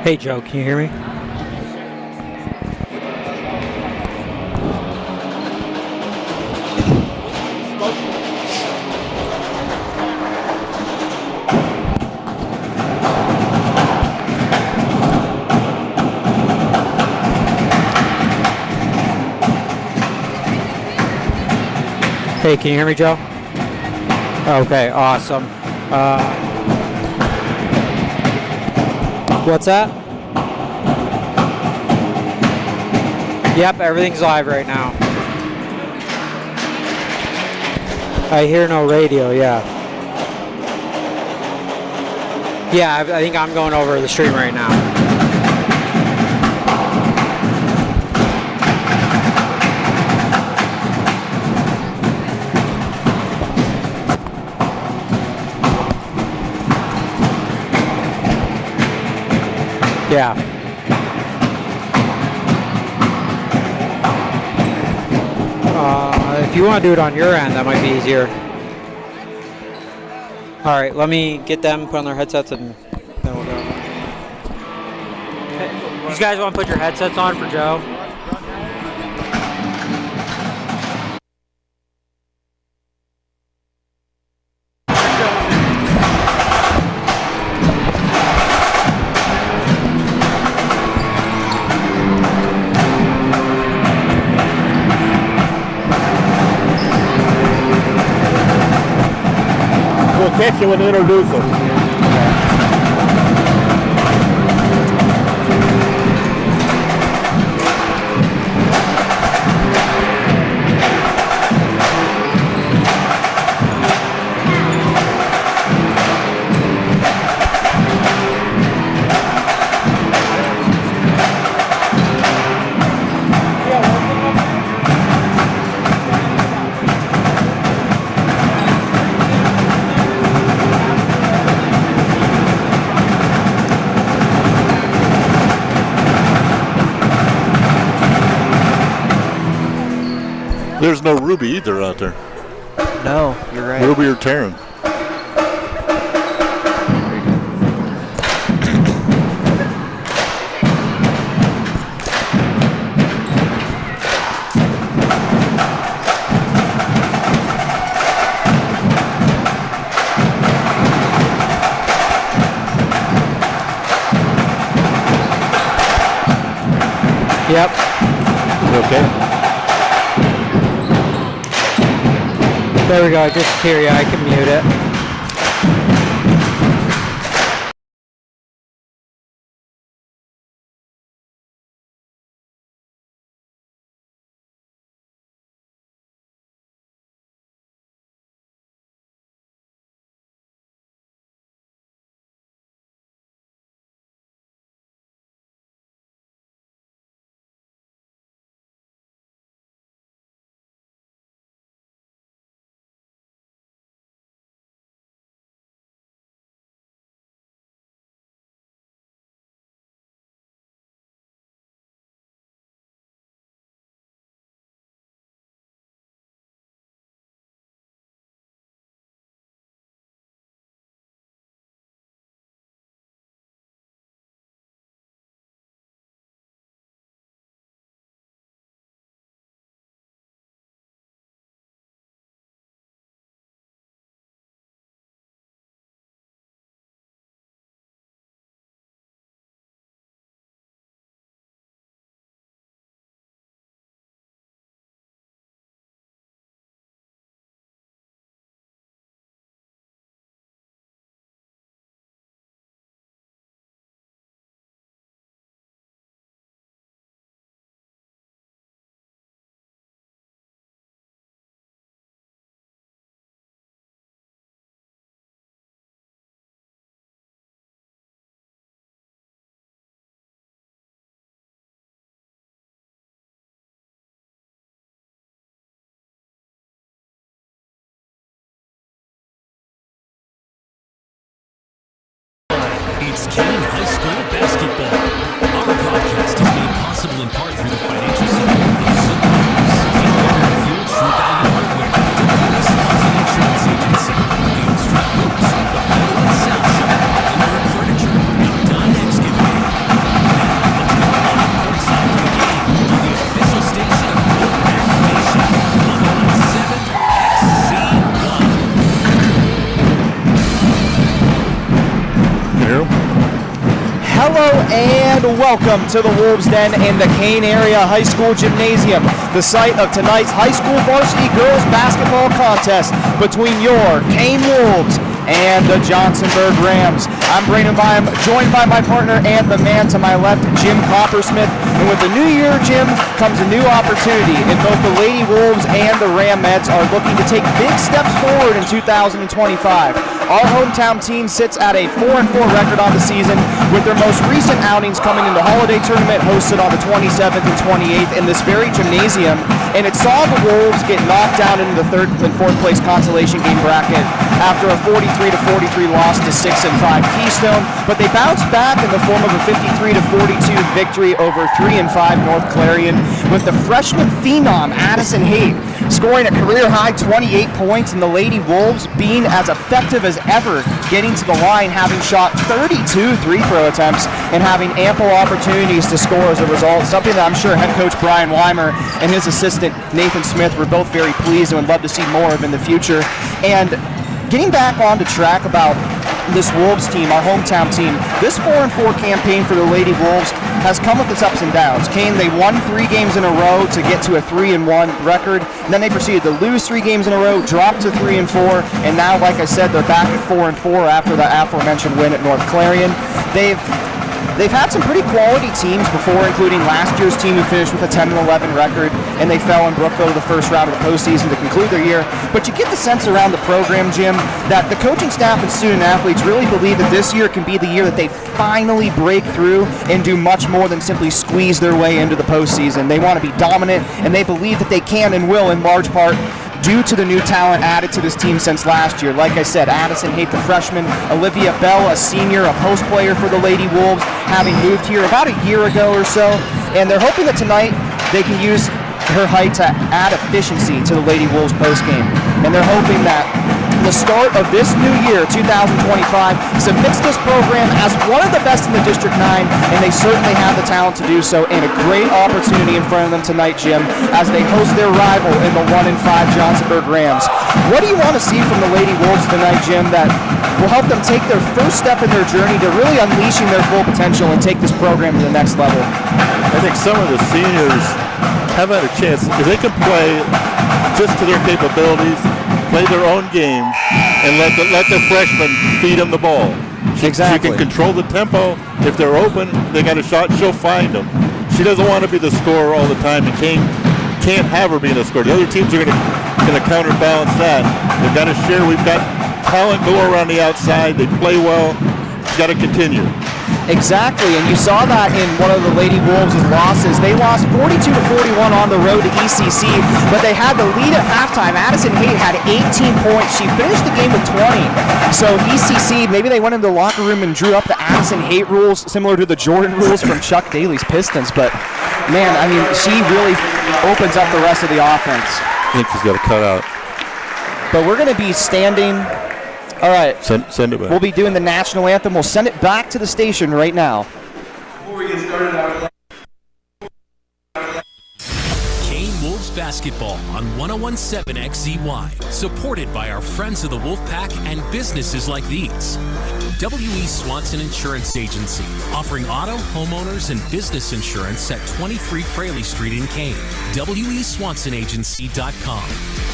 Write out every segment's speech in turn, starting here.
Hey Joe, can you hear me? Hey, can you hear me, Joe? Okay, awesome. What's that? Yep, everything's live right now. I hear no radio, yeah. Yeah, I think I'm going over the stream right now. Yeah. If you want to do it on your end, that might be easier. All right, let me get them, put on their headsets, and then we'll go. Hey, you guys want to put your headsets on for Joe? Catch you and introduce them. There's no Ruby either out there. No, you're right. Ruby or Taryn. Yep. You okay? There we go, I just hear you, I can mute it. It's Kane High School basketball. Our broadcast is made possible in part through the financial support of Submarines, Kane Water Fuel True Value Hardware, WS Housing Insurance Agency, Field Street Boots, the Metal and South Shop, Lumber Furniture, and Don Excavating. and welcome to the Wolves Den in the Kane Area High School Gymnasium, the site of tonight's high school varsity girls basketball contest between your Kane Wolves and the Johnsonburg Rams. I'm Brandon Byam, joined by my partner and the man to my left, Jim Coppersmith. And with the new year, Jim, comes a new opportunity, and both the Lady Wolves and the Ramettes are looking to take big steps forward in 2025. Our hometown team sits at a 4-4 record on the season, with their most recent outings coming in the holiday tournament hosted on the 27th and 28th in this very gymnasium. And it saw the Wolves get knocked down into the third and fourth place consolation game bracket after a 43-43 loss to 6-5 Keystone, but they bounced back in the form of a 53-42 victory over 3-5 North Clarion, with the freshman phenom Addison Haight scoring a career-high 28 points, and the Lady Wolves being as effective as ever, getting to the line, having shot 32 free-throw attempts and having ample opportunities to score as a result, something that I'm sure head coach Brian Weimer and his assistant Nathan Smith were both very pleased and would love to see more of in the future. And getting back onto track about this Wolves team, our hometown team, this 4-4 campaign for the Lady Wolves has come with its ups and downs. Kane, they won 3 games in a row to get to a 3-1 record, and then they proceeded to lose 3 games in a row, dropped to 3-4, and now, like I said, they're back at 4-4 after the aforementioned win at North Clarion. They've had some pretty quality teams before, including last year's team who finished with a 10-11 record, and they fell in Brookville to the first round of the postseason to conclude their year. But you get the sense around the program, Jim, that the coaching staff and student athletes really believe that this year can be the year that they finally break through and do much more than simply squeeze their way into the postseason. They want to be dominant, and they believe that they can and will in large part due to the new talent added to this team since last year. Like I said, Addison Haight, the freshman, Olivia Bell, a senior, a post player for the Lady Wolves, having moved here about a year ago or so, and they're hoping that tonight they can use her height to add efficiency to the Lady Wolves postgame. And they're hoping that the start of this new year, 2025, submits this program as one of the best in the District 9, and they certainly have the talent to do so, and a great opportunity in front of them tonight, Jim, as they host their rival in the 1-5 Johnsonburg Rams. What do you want to see from the Lady Wolves tonight, Jim, that will help them take their first step in their journey to really unleashing their full potential and take this program to the next level? I think some of the seniors have had a chance, if they can play just to their capabilities, play their own game, and let the freshmen feed them the ball. Exactly. She can control the tempo. If they're open, they got a shot, she'll find them. She doesn't want to be the scorer all the time, and Kane can't have her being a scorer. The other teams are going to counterbalance that. They've got to share. We've got talent go around the outside. They play well. It's got to continue. Exactly, and you saw that in one of the Lady Wolves' losses. They lost 42-41 on the road to ECC, but they had the lead at halftime. Addison Haight had 18 points. She finished the game with 20. So ECC, maybe they went into the locker room and drew up the Addison Haight rules, similar to the Jordan rules from Chuck Daly's Pistons. But, man, I mean, she really opens up the rest of the offense. I think she's got to cut out. But we're going to be standing... All right. Send it back. We'll be doing the national anthem. We'll send it back to the station right now. Before we get started, Kane Wolves basketball on 101.7 XZY, supported by our friends of the Wolfpack and businesses like these. W.E. Swanson Insurance Agency, offering auto, homeowners, and business insurance at 23 Fraley Street in Kane. WESwansonAgency.com.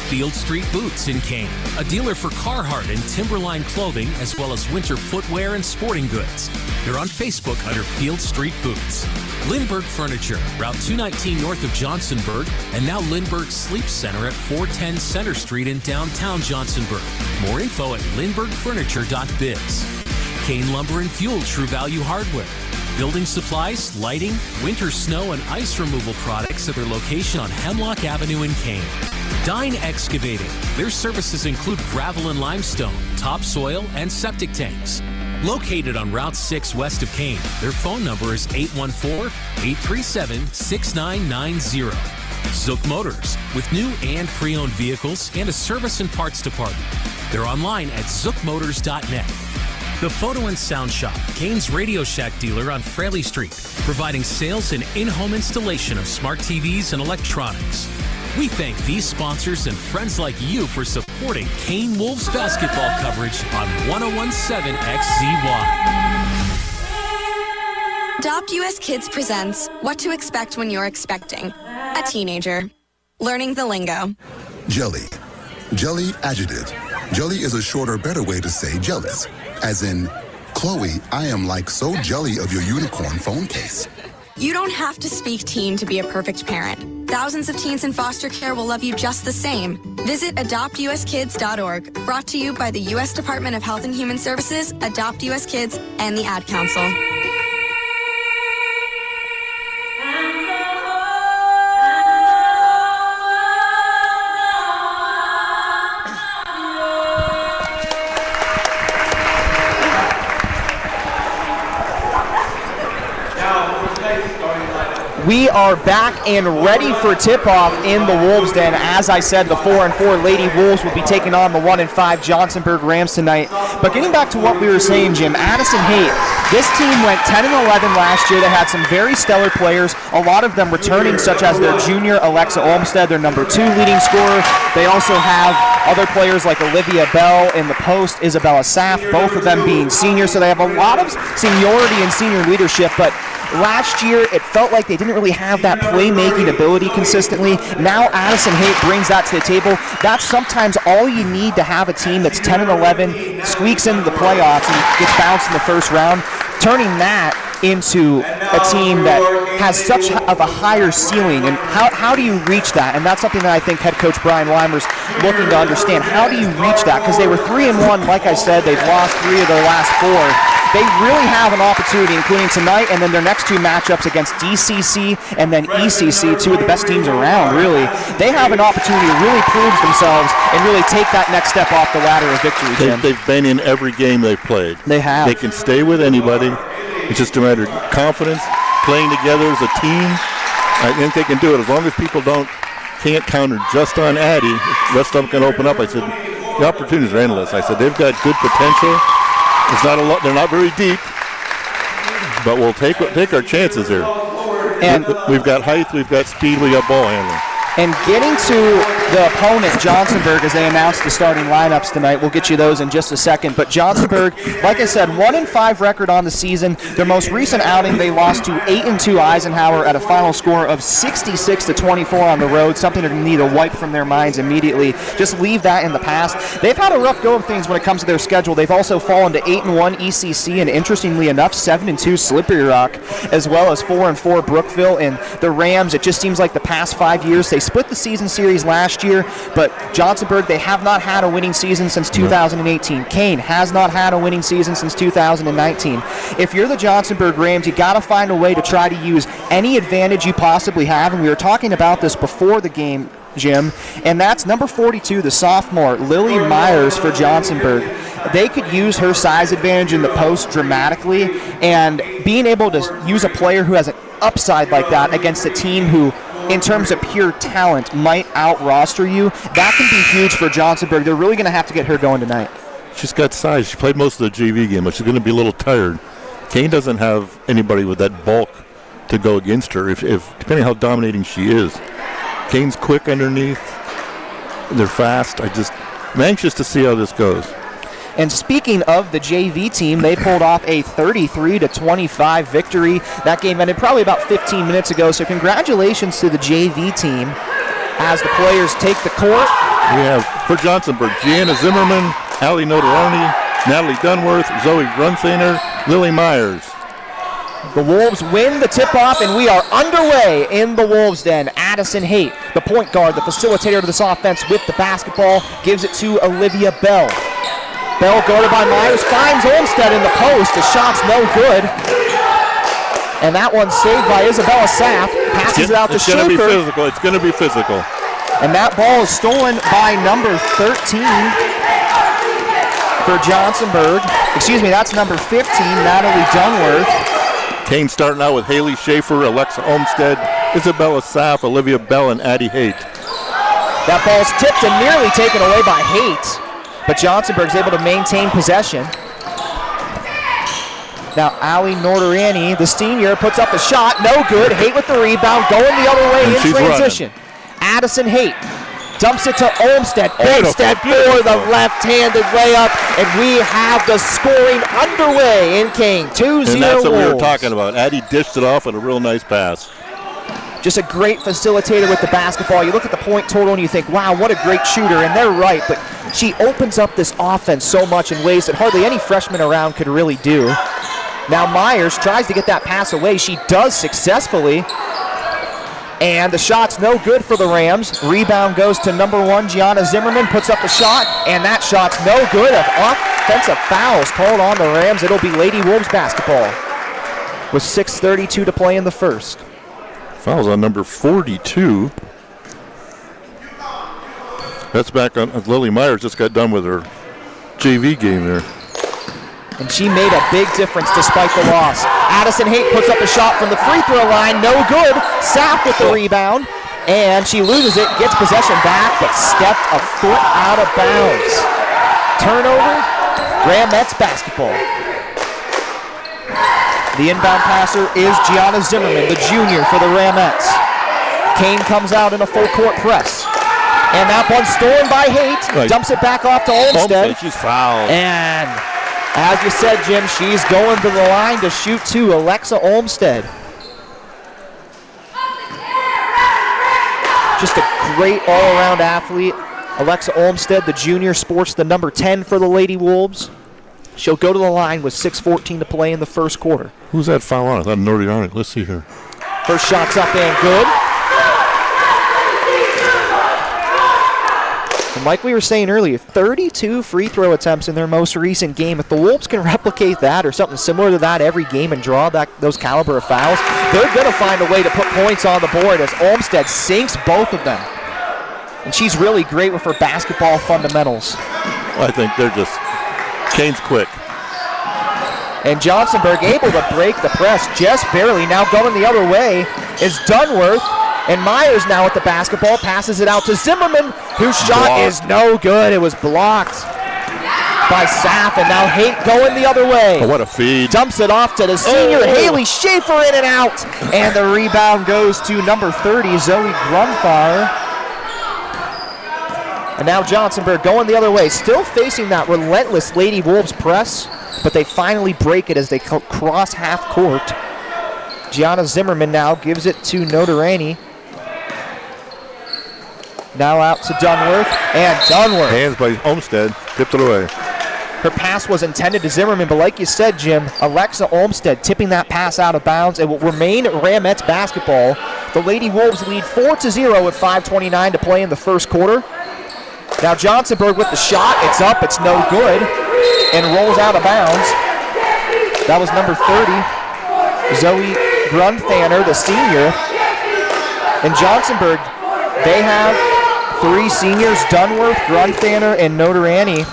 Field Street Boots in Kane, a dealer for Carhartt and Timberline clothing, as well as winter footwear and sporting goods. They're on Facebook under Field Street Boots. Lindbergh Furniture, Route 219 north of Johnsonburg, and now Lindbergh Sleep Center at 410 Center Street in downtown Johnsonburg. More info at lindberghfurniture.biz. Kane Lumber and Fuel True Value Hardware. Building supplies, lighting, winter snow, and ice removal products at their location on Hemlock Avenue in Kane. Dine Excavating. Their services include gravel and limestone, topsoil, and septic tanks. Located on Route 6 west of Kane, their phone number is 814-837-6990. Zook Motors, with new and pre-owned vehicles and a service and parts department. They're online at zookmotors.net. The Photo and Sound Shop, Kane's Radio Shack dealer on Fraley Street, providing sales and in-home installation of smart TVs and electronics. We thank these sponsors and friends like you for supporting Kane Wolves basketball coverage on 101.7 XZY. Adopt US Kids presents What to Expect When You're Expecting a Teenager. Learning the lingo. Jelly. Jelly adjective. Jelly is a shorter, better way to say jealous. As in, Chloe, I am like so jelly of your unicorn phone case. You don't have to speak teen to be a perfect parent. Thousands of teens in foster care will love you just the same. Visit adoptuskids.org. Brought to you by the U.S. Department of Health and Human Services, Adopt US Kids, and the Ad Council. We are back and ready for tip-off in the Wolves Den. As I said, the 4-4 Lady Wolves will be taking on the 1-5 Johnsonburg Rams tonight. But getting back to what we were saying, Jim, Addison Haight, this team went 10-11 last year. They had some very stellar players, a lot of them returning, such as their junior Alexa Olmstead, their number 2 leading scorer. They also have other players like Olivia Bell in the post, Isabella Saff, both of them being seniors. So they have a lot of seniority and senior leadership, but last year, it felt like they didn't really have that playmaking ability consistently. Now Addison Haight brings that to the table. That's sometimes all you need to have a team that's 10-11, squeaks into the playoffs, and gets bounced in the first round. Turning that into a team that has such of a higher ceiling, and how do you reach that? And that's something that I think head coach Brian Weimer's looking to understand. How do you reach that? Because they were 3-1, like I said, they've lost 3 of their last 4. They really have an opportunity, including tonight, and then their next 2 matchups against DCC and then ECC, 2 of the best teams around, really. They have an opportunity to really prove themselves and really take that next step off the ladder of victory, Jim. They've been in every game they've played. They have. They can stay with anybody. It's just a matter of confidence, playing together as a team. I think they can do it as long as people can't counter just on Addie. The rest of them can open up. I said, the opportunities are endless. I said, they've got good potential. It's not a lot. They're not very deep, but we'll take our chances here. And we've got height, we've got speed, we got ball handling. And getting to the opponent, Johnsonburg, as they announced the starting lineups tonight. We'll get you those in just a second. But Johnsonburg, like I said, 1-5 record on the season. Their most recent outing, they lost to 8-2 Eisenhower at a final score of 66-24 on the road. Something they're going to need to wipe from their minds immediately. Just leave that in the past. They've had a rough go of things when it comes to their schedule. They've also fallen to 8-1 ECC, and interestingly enough, 7-2 Slippery Rock, as well as 4-4 Brookville. And the Rams, it just seems like the past 5 years, they split the season series last year, but Johnsonburg, they have not had a winning season since 2018. Kane has not had a winning season since 2019. If you're the Johnsonburg Rams, you got to find a way to try to use any advantage you possibly have, and we were talking about this before the game, Jim, and that's number 42, the sophomore, Lily Myers for Johnsonburg. They could use her size advantage in the post dramatically, and being able to use a player who has an upside like that against a team who, in terms of pure talent, might out-roster you, that can be huge for Johnsonburg. They're really going to have to get her going tonight. She's got size. She played most of the JV game, but she's going to be a little tired. Kane doesn't have anybody with that bulk to go against her, if depending on how dominating she is. Kane's quick underneath. They're fast. I'm anxious to see how this goes. And speaking of the JV team, they pulled off a 33-25 victory. That game ended probably about 15 minutes ago, so congratulations to the JV team as the players take the court. We have, for Johnsonburg, Gianna Zimmerman, Allie Notaroni, Natalie Dunworth, Zoe Grunthainer, Lily Myers. The Wolves win the tip-off, and we are underway in the Wolves Den. Addison Haight, the point guard, the facilitator of this offense with the basketball, gives it to Olivia Bell. Bell guarded by Myers, finds Olmstead in the post. The shot's no good. And that one's saved by Isabella Saff. Passes it out to Schaefer. It's going to be physical. And that ball is stolen by number 13 for Johnsonburg. Excuse me, that's number 15, Natalie Dunworth. Kane starting out with Haley Schaefer, Alexa Olmstead, Isabella Saff, Olivia Bell, and Addie Haight. That ball's tipped and nearly taken away by Haight. But Johnsonburg's able to maintain possession. Now, Allie Norderani, the senior, puts up the shot. No good. Haight with the rebound, going the other way in transition. Addison Haight dumps it to Olmsted. Olmsted for the left-handed layup, and we have the scoring underway in Kane. 2-0 And that's what we were Wolves. talking about. Addie dished it off with a real nice pass. Just a great facilitator with the basketball. You look at the point total and you think, wow, what a great shooter, and they're right, but she opens up this offense so much in ways that hardly any freshman around could really do. Now Myers tries to get that pass away. She does successfully, and the shot's no good for the Rams. Rebound goes to number 1, Gianna Zimmerman, puts up the shot, and that shot's no good. Offensive fouls called on the Rams. It'll be Lady Wolves basketball with 6:32 to play in the first. Fouls on number 42. That's back on Lily Myers. Just got done with her JV game there. And she made a big difference despite the loss. Addison Haight puts up a shot from the free throw line. No good. Sapp with the rebound. And she loses it, gets possession back, but stepped a foot out of bounds. Turnover, Ramettes basketball. The inbound passer is Gianna Zimmerman, the junior for the Ramettes. Kane comes out in a full court press. And that one stolen by Haight. Right. Dumps it back off to Olmsted. She's fouled. And as you said, Jim, she's going to the line to shoot 2, Alexa Olmsted. Just a great all-around athlete. Alexa Olmsted, the junior, sports the number 10 for the Lady Wolves. She'll go to the line with 6:14 to play in the first quarter. Who's that foul on? I thought Nordiani. Let's see here. First shot's up and good. And like we were saying earlier, 32 free throw attempts in their most recent game. If the Wolves can replicate that or something similar to that every game and draw those caliber of fouls, they're going to find a way to put points on the board as Olmsted sinks both of them. And she's really great with her basketball fundamentals. I think they're just, Kane's quick. And Johnsonburg able to break the press just barely. Now going the other way is Dunworth. And Myers now with the basketball, passes it out to Zimmerman, whose shot is no good. It was blocked by Sapp, and now Haight going the other way. Oh, what a feed. Dumps it off to the senior, Haley Schaefer, in and out. And the rebound goes to number 30, Zoe Grunfar. And now Johnsonburg going the other way, still facing that relentless Lady Wolves press, but they finally break it as they cross half court. Gianna Zimmerman now gives it to Notarani. Now out to Dunworth, and Dunworth. Hands by Olmsted, tipped it away. Her pass was intended to Zimmerman, but like you said, Jim, Alexa Olmsted tipping that pass out of bounds. It will remain Ramettes basketball. The Lady Wolves lead 4-0 with 5:29 to play in the first quarter. Now Johnsonburg with the shot. It's up, it's no good, and rolls out of bounds. That was number 30, Zoe Grunfanner, the senior. And Johnsonburg, they have 3 seniors, Dunworth, Grunfanner, and Notarani.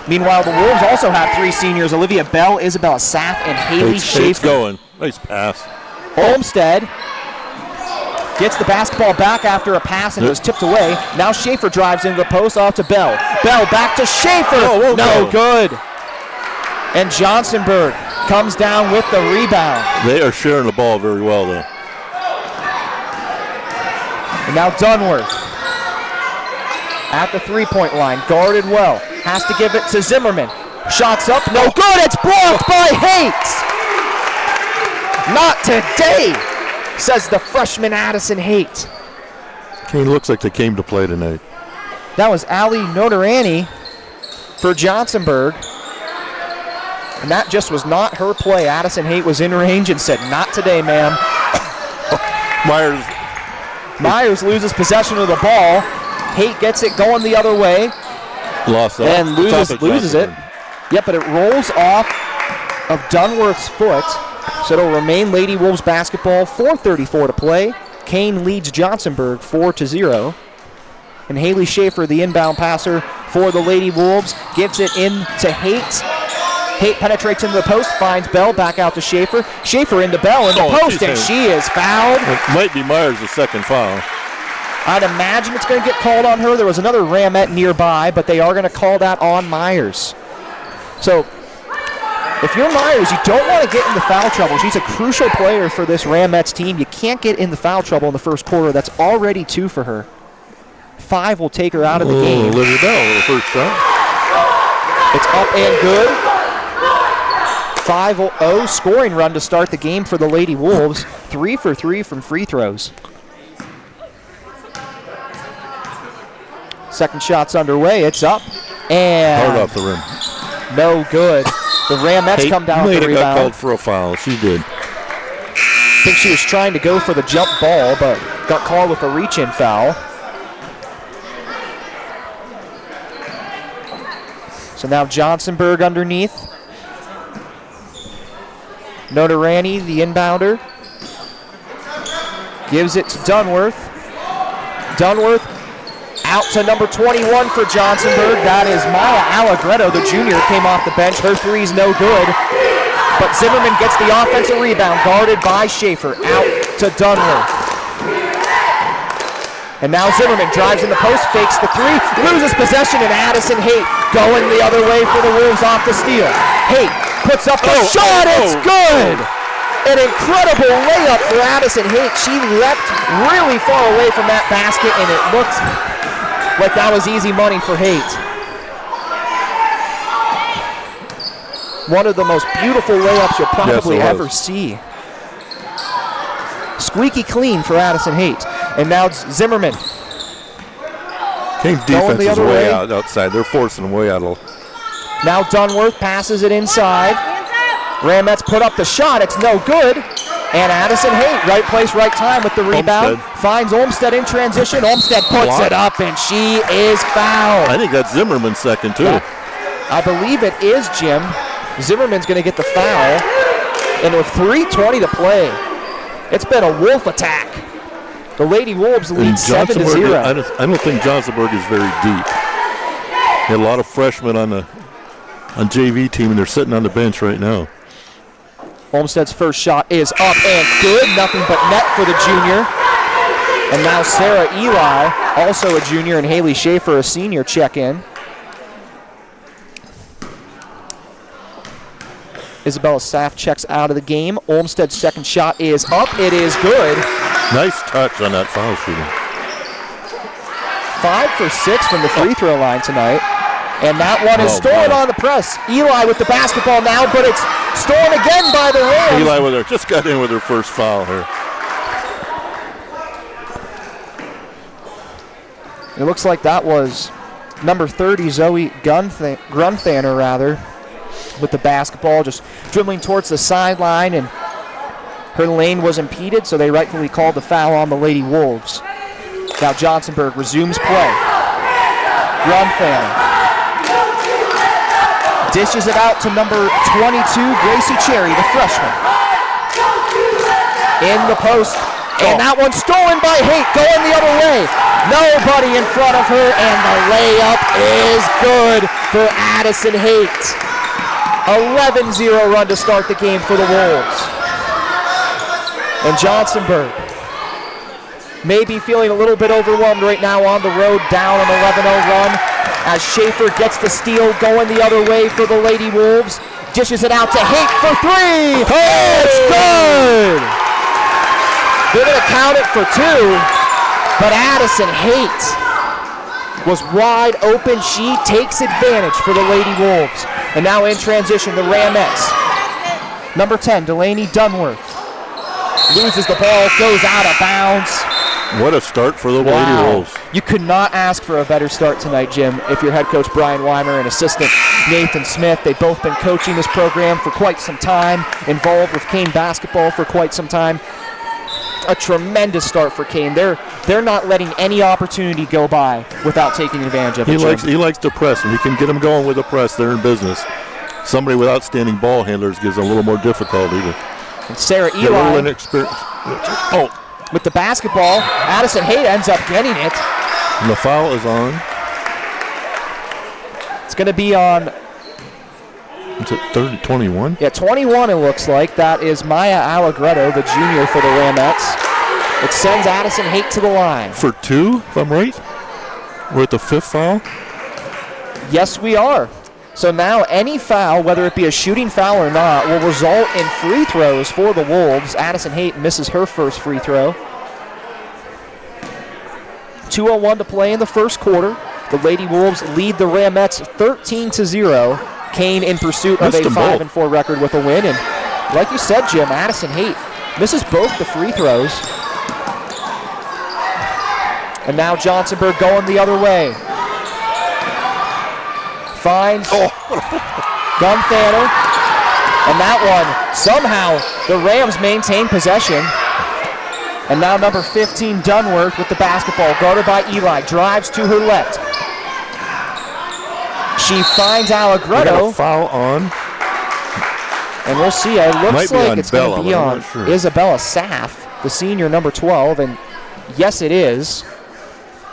Meanwhile, the Wolves also have 3 seniors, Olivia Bell, Isabella Sapp, and Haley Schaefer. It's going. Nice pass. Olmsted gets the basketball back after a pass and it was tipped away. Now Schaefer drives into the post, off to Bell. Bell back to Schaefer. No good. And Johnsonburg comes down with the rebound. They are sharing the ball very well, though. And now Dunworth at the three-point line, guarded well. Has to give it to Zimmerman. Shots up, no good. It's blocked by Haight. Not today, says the freshman Addison Haight. Kane looks like they came to play tonight. That was Ali Notarani for Johnsonburg. And that just was not her play. Addison Haight was in range and said, not today, ma'am. Myers loses possession of the ball. Haight gets it going the other way. Lost it. And loses it. Yep, but it rolls off of Dunworth's foot. So it'll remain Lady Wolves basketball. 4:34 to play. Kane leads Johnsonburg 4-0. And Haley Schaefer, the inbound passer for the Lady Wolves, gives it in to Haight. Haight penetrates into the post, finds Bell, back out to Schaefer. Schaefer into Bell in the post, and she is fouled. It might be Myers' second foul. I'd imagine it's going to get called on her. There was another Ramette nearby, but they are going to call that on Myers. So if you're Myers, you don't want to get into foul trouble. She's a crucial player for this Ramettes team. You can't get in the foul trouble in the first quarter. That's already 2 for her. 5 will take her out of the game. Olivia Bell with the first shot. It's up and good. 5-0 scoring run to start the game for the Lady Wolves. 3 for 3 from free throws. Second shot's underway. It's up and Hard off the rim. no good. The Ramettes come down with the Got rebound. called for a foul. She did. I think she was trying to go for the jump ball, but got called with a reach-in foul. So now Johnsonburg underneath. Notarani, the inbounder, gives it to Dunworth. Dunworth out to number 21 for Johnsonburg. That is Maya Allegretto, the junior, came off the bench. Her three's no good. But Zimmerman gets the offensive rebound, guarded by Schaefer. Out to Dunworth. And now Zimmerman drives in the post, fakes the three, loses possession, and Addison Haight going the other way for the Wolves off the steal. Haight puts up the shot, it's good! An incredible layup for Addison Haight. She leapt really far away from that basket, and it looked like that was easy money for Haight. One of the most beautiful layups you'll probably ever see. Squeaky clean for Addison Haight. And now Zimmerman. Kane's defense is way out outside. They're forcing them way out. Now Dunworth passes it inside. Ramettes put up the shot. It's no good. And Addison Haight, right place, right time with the rebound. Olmstead. Finds Olmstead in transition. Olmstead puts it up, and she is fouled. I think that's Zimmerman's second, too. I believe it is, Jim. Zimmerman's going to get the foul. And with 3:20 to play, it's been a Wolf attack. The Lady Wolves lead 7-0. I don't think Johnsonburg is very deep. They had a lot of freshmen on JV team, and they're sitting on the bench right now. Olmstead's first shot is up and good. Nothing but net for the junior. And now Sarah Eli, also a junior, and Haley Schaefer, a senior, check in. Isabella Saff checks out of the game. Olmstead's second shot is up. It is good. Nice touch on that foul shooting. 5 for 6 from the free throw line tonight. And that one is stolen on the press. Eli with the basketball now, but it's stolen again by the Rams. Eli with her, just got in with her first foul here. It looks like that was number 30, Zoe Grunthaner, rather, with the basketball, just dribbling towards the sideline, and her lane was impeded, so they rightfully called the foul on the Lady Wolves. Now Johnsonburg resumes play. Grunthaner dishes it out to number 22, Gracie Cherry, the freshman. In the post, and that one's stolen by Haight, going the other way. Nobody in front of her, and the layup is good for Addison Haight. 11-0 run to start the game for the Wolves. And Johnsonburg may be feeling a little bit overwhelmed right now on the road, down an 11-0 run, as Schaefer gets the steal going the other way for the Lady Wolves. Dishes it out to Haight for three. It's good! They're going to count it for two, but Addison Haight was wide open. She takes advantage for the Lady Wolves. And now in transition, the Ramettes. Number 10, Delaney Dunworth. Loses the ball, goes out of bounds. What a start for the Lady Wolves. You could not ask for a better start tonight, Jim, if you're head coach Brian Weimer and assistant Nathan Smith. They've both been coaching this program for quite some time, involved with Kane basketball for quite some time. A tremendous start for Kane. They're not letting any opportunity go by without taking advantage of it. He likes to press, and we can get them going with the press. They're in business. Somebody with outstanding ball handlers gives a little more difficulty. And Sarah Eli with the basketball. Addison Haight ends up getting it. And the foul is on. It's going to be on. It's at 21? Yeah, 21 it looks like. That is Maya Allegretto, the junior for the Ramettes. It sends Addison Haight to the line. For two, if I'm right? We're at the fifth foul? Yes, we are. So now any foul, whether it be a shooting foul or not, will result in free throws for the Wolves. Addison Haight misses her first free throw. 2:01 to play in the first quarter. The Lady Wolves lead the Ramettes 13-0. Kane in pursuit of a 5-4 record with a win. And like you said, Jim, Addison Haight misses both the free throws. And now Johnsonburg going the other way. Finds Gunthaner. And that one, somehow, the Rams maintain possession. And now number 15, Dunworth with the basketball, guarded by Eli, drives to her left. She finds Allegretto. Foul on. And we'll see. It looks like it's going to be on sure. Isabella Saff, the senior, number 12. And yes, it is.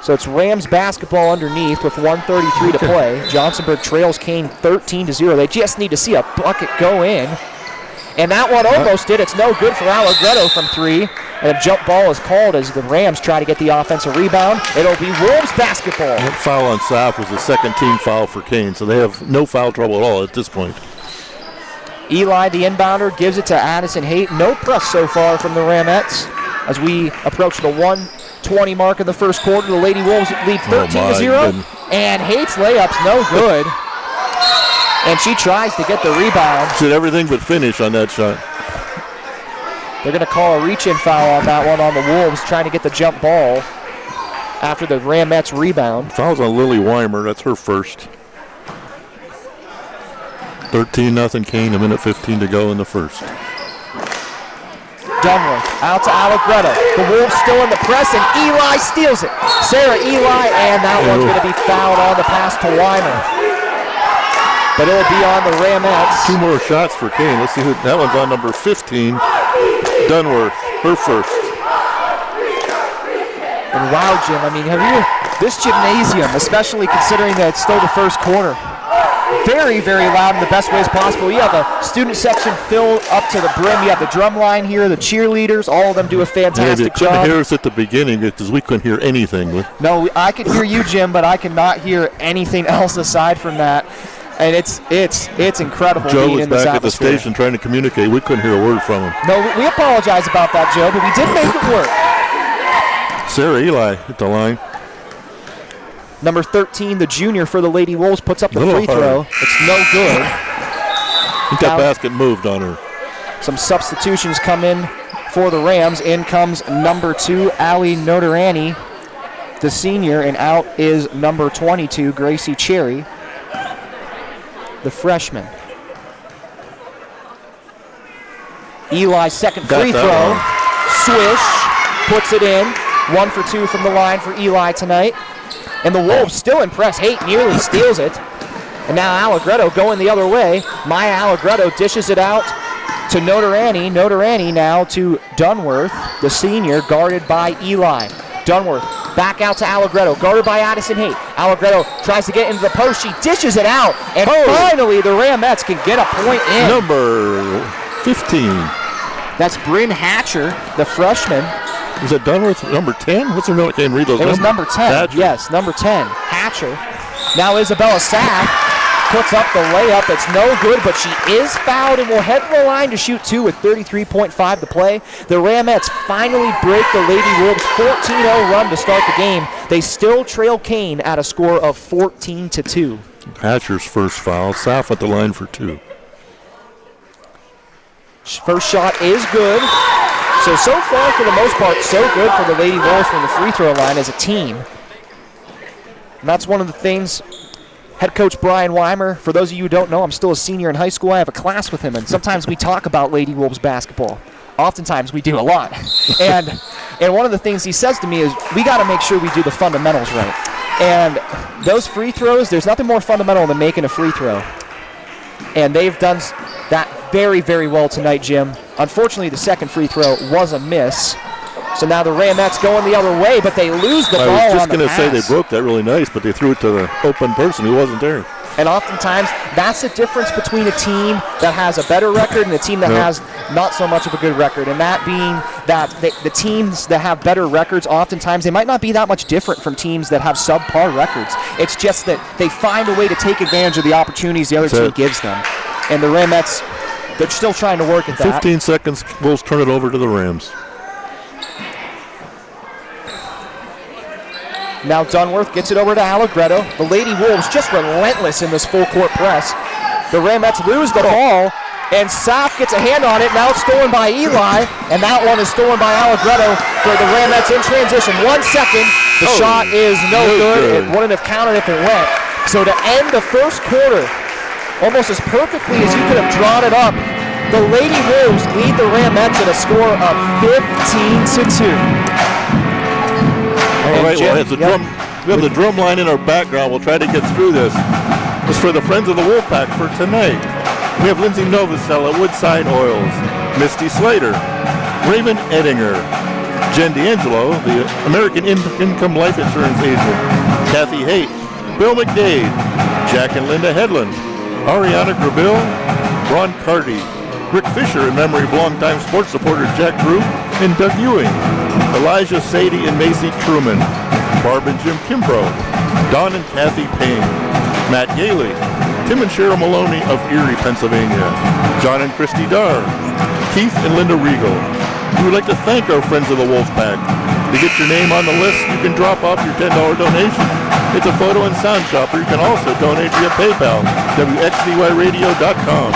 So it's Rams basketball underneath with 1:33 to play. Johnsonburg trails Kane 13-0. They just need to see a bucket go in. And that one almost did. It's no good for Allegretto from 3. And a jump ball is called as the Rams try to get the offensive rebound. It'll be Wolves basketball. That foul on Saff was the second team foul for Kane, so they have no foul trouble at all at this point. Eli, the inbounder, gives it to Addison Haight. No press so far from the Ramettes as we approach the 1:20 mark in the first quarter. The Lady Wolves lead 13-0. And Haight's layup's no good. And she tries to get the rebound. She did everything but finish on that shot. They're going to call a reach-in foul on that one on the Wolves, trying to get the jump ball after the Ramettes rebound. Foul's on Lily Weimer. That's her first. 13-0 Kane, a minute 15 to go in the first. Dunworth out to Allegretto. The Wolves still in the press, and Eli steals it. Sarah Eli, and that one's going to be fouled on the pass to Weimer. But it'll be on the Ramettes. 2 more shots for Kane. Let's see who. That one's on number 15, Dunworth, her first. And wow, Jim, I mean, this gymnasium, especially considering that it's still the first quarter, very, very loud in the best ways possible. You have a student section filled up to the brim. You have the drum line here, the cheerleaders, all of them do a fantastic job. They couldn't hear us at the beginning because we couldn't hear anything. No, I could hear you, Jim, but I cannot hear anything else aside from that. And it's incredible Joe being was in this back at the atmosphere. station trying to communicate. We couldn't hear a word from him. No, we apologize about that, Joe, but we did make it work. Sarah Eli at the line. Number 13, the junior for the Lady Wolves, puts up the free throw. It's no good. I think that basket moved on her. Some substitutions come in for the Rams. In comes number 2, Allie Notarani, the senior, and out is number 22, Gracie Cherry, the freshman. Eli's second free throw. Swish, puts it in. 1 for 2 from the line for Eli tonight. And the Wolves still in press. Haight nearly steals it. And now Allegretto going the other way. Maya Allegretto dishes it out to Notarani. Notarani now to Dunworth, the senior, guarded by Eli. Dunworth back out to Allegretto, guarded by Addison Haight. Allegretto tries to get into the post. She dishes it out. And finally the Ramettes can get a point in. Number 15. That's Bryn Hatcher, the freshman. Was it Dunworth number 10? What's her name? I can't read those numbers. It was number 10. Hatcher. Yes, number 10. Hatcher. Now Isabella Saff puts up the layup. It's no good, but she is fouled and will head to the line to shoot 2 with 33.5 to play. The Ramettes finally break the Lady Wolves' 14-0 run to start the game. They still trail Kane at a score of 14-2. Hatcher's first foul. Saff at the line for 2. First shot is good. So far, for the most part, so good for the Lady Wolves from the free throw line as a team. And that's one of the things head coach Brian Weimer, for those of you who don't know, I'm still a senior in high school. I have a class with him, and sometimes we talk about Lady Wolves basketball. Oftentimes we do a lot. And one of the things he says to me is, we got to make sure we do the fundamentals right. And those free throws, there's nothing more fundamental than making a free throw. And they've done that very, very well tonight, Jim. Unfortunately, the second free throw was a miss. So now the Ramettes going the other way, but they lose the ball on the pass. I was just going to say they broke that really nice, but they threw it to the open person who wasn't there. And oftentimes, that's the difference between a team that has a better record and a team that has not so much of a good record. And that being that the teams that have better records, oftentimes, they might not be that much different from teams that have subpar records. It's just that they find a way to take advantage of the opportunities the other team gives them. And the Ramettes, they're still trying to work at that. 15 seconds, Wolves turn it over to the Rams. Now Dunworth gets it over to Allegretto. The Lady Wolves just relentless in this full court press. The Ramettes lose the ball, and Saf gets a hand on it. Now it's stolen by Eli, and that one is stolen by Allegretto for the Ramettes in transition. 1 second. The shot is no good. It wouldn't have counted if it went. So to end the first quarter, almost as perfectly as you could have drawn it up, the Lady Wolves lead the Ramettes at a score of 15-2. All right, well, we have the drum line in our background. We'll try to get through this. It's for the Friends of the Wolfpack for tonight. We have Lindsay Novosel at Woodside Oils, Misty Slater, Raven Edinger, Jen D'Angelo, the American Income Life Insurance Agent, Kathy Haight, Bill McDade, Jack and Linda Hedlund, Ariana Graville, Ron Carty, Rick Fisher in memory of longtime sports supporter Jack Drew and Doug Ewing, Elijah Sadie and Macy Truman, Barb and Jim Kimbrough, Don and Kathy Payne, Matt Gailey, Tim and Cheryl Maloney of Erie, Pennsylvania, John and Christy Darr, Keith and Linda Regal. We would like to thank our Friends of the Wolfpack. To get your name on the list, you can drop off your $10 donation. It's a photo and sound shop, or you can also donate via PayPal, WXCYRadio.com.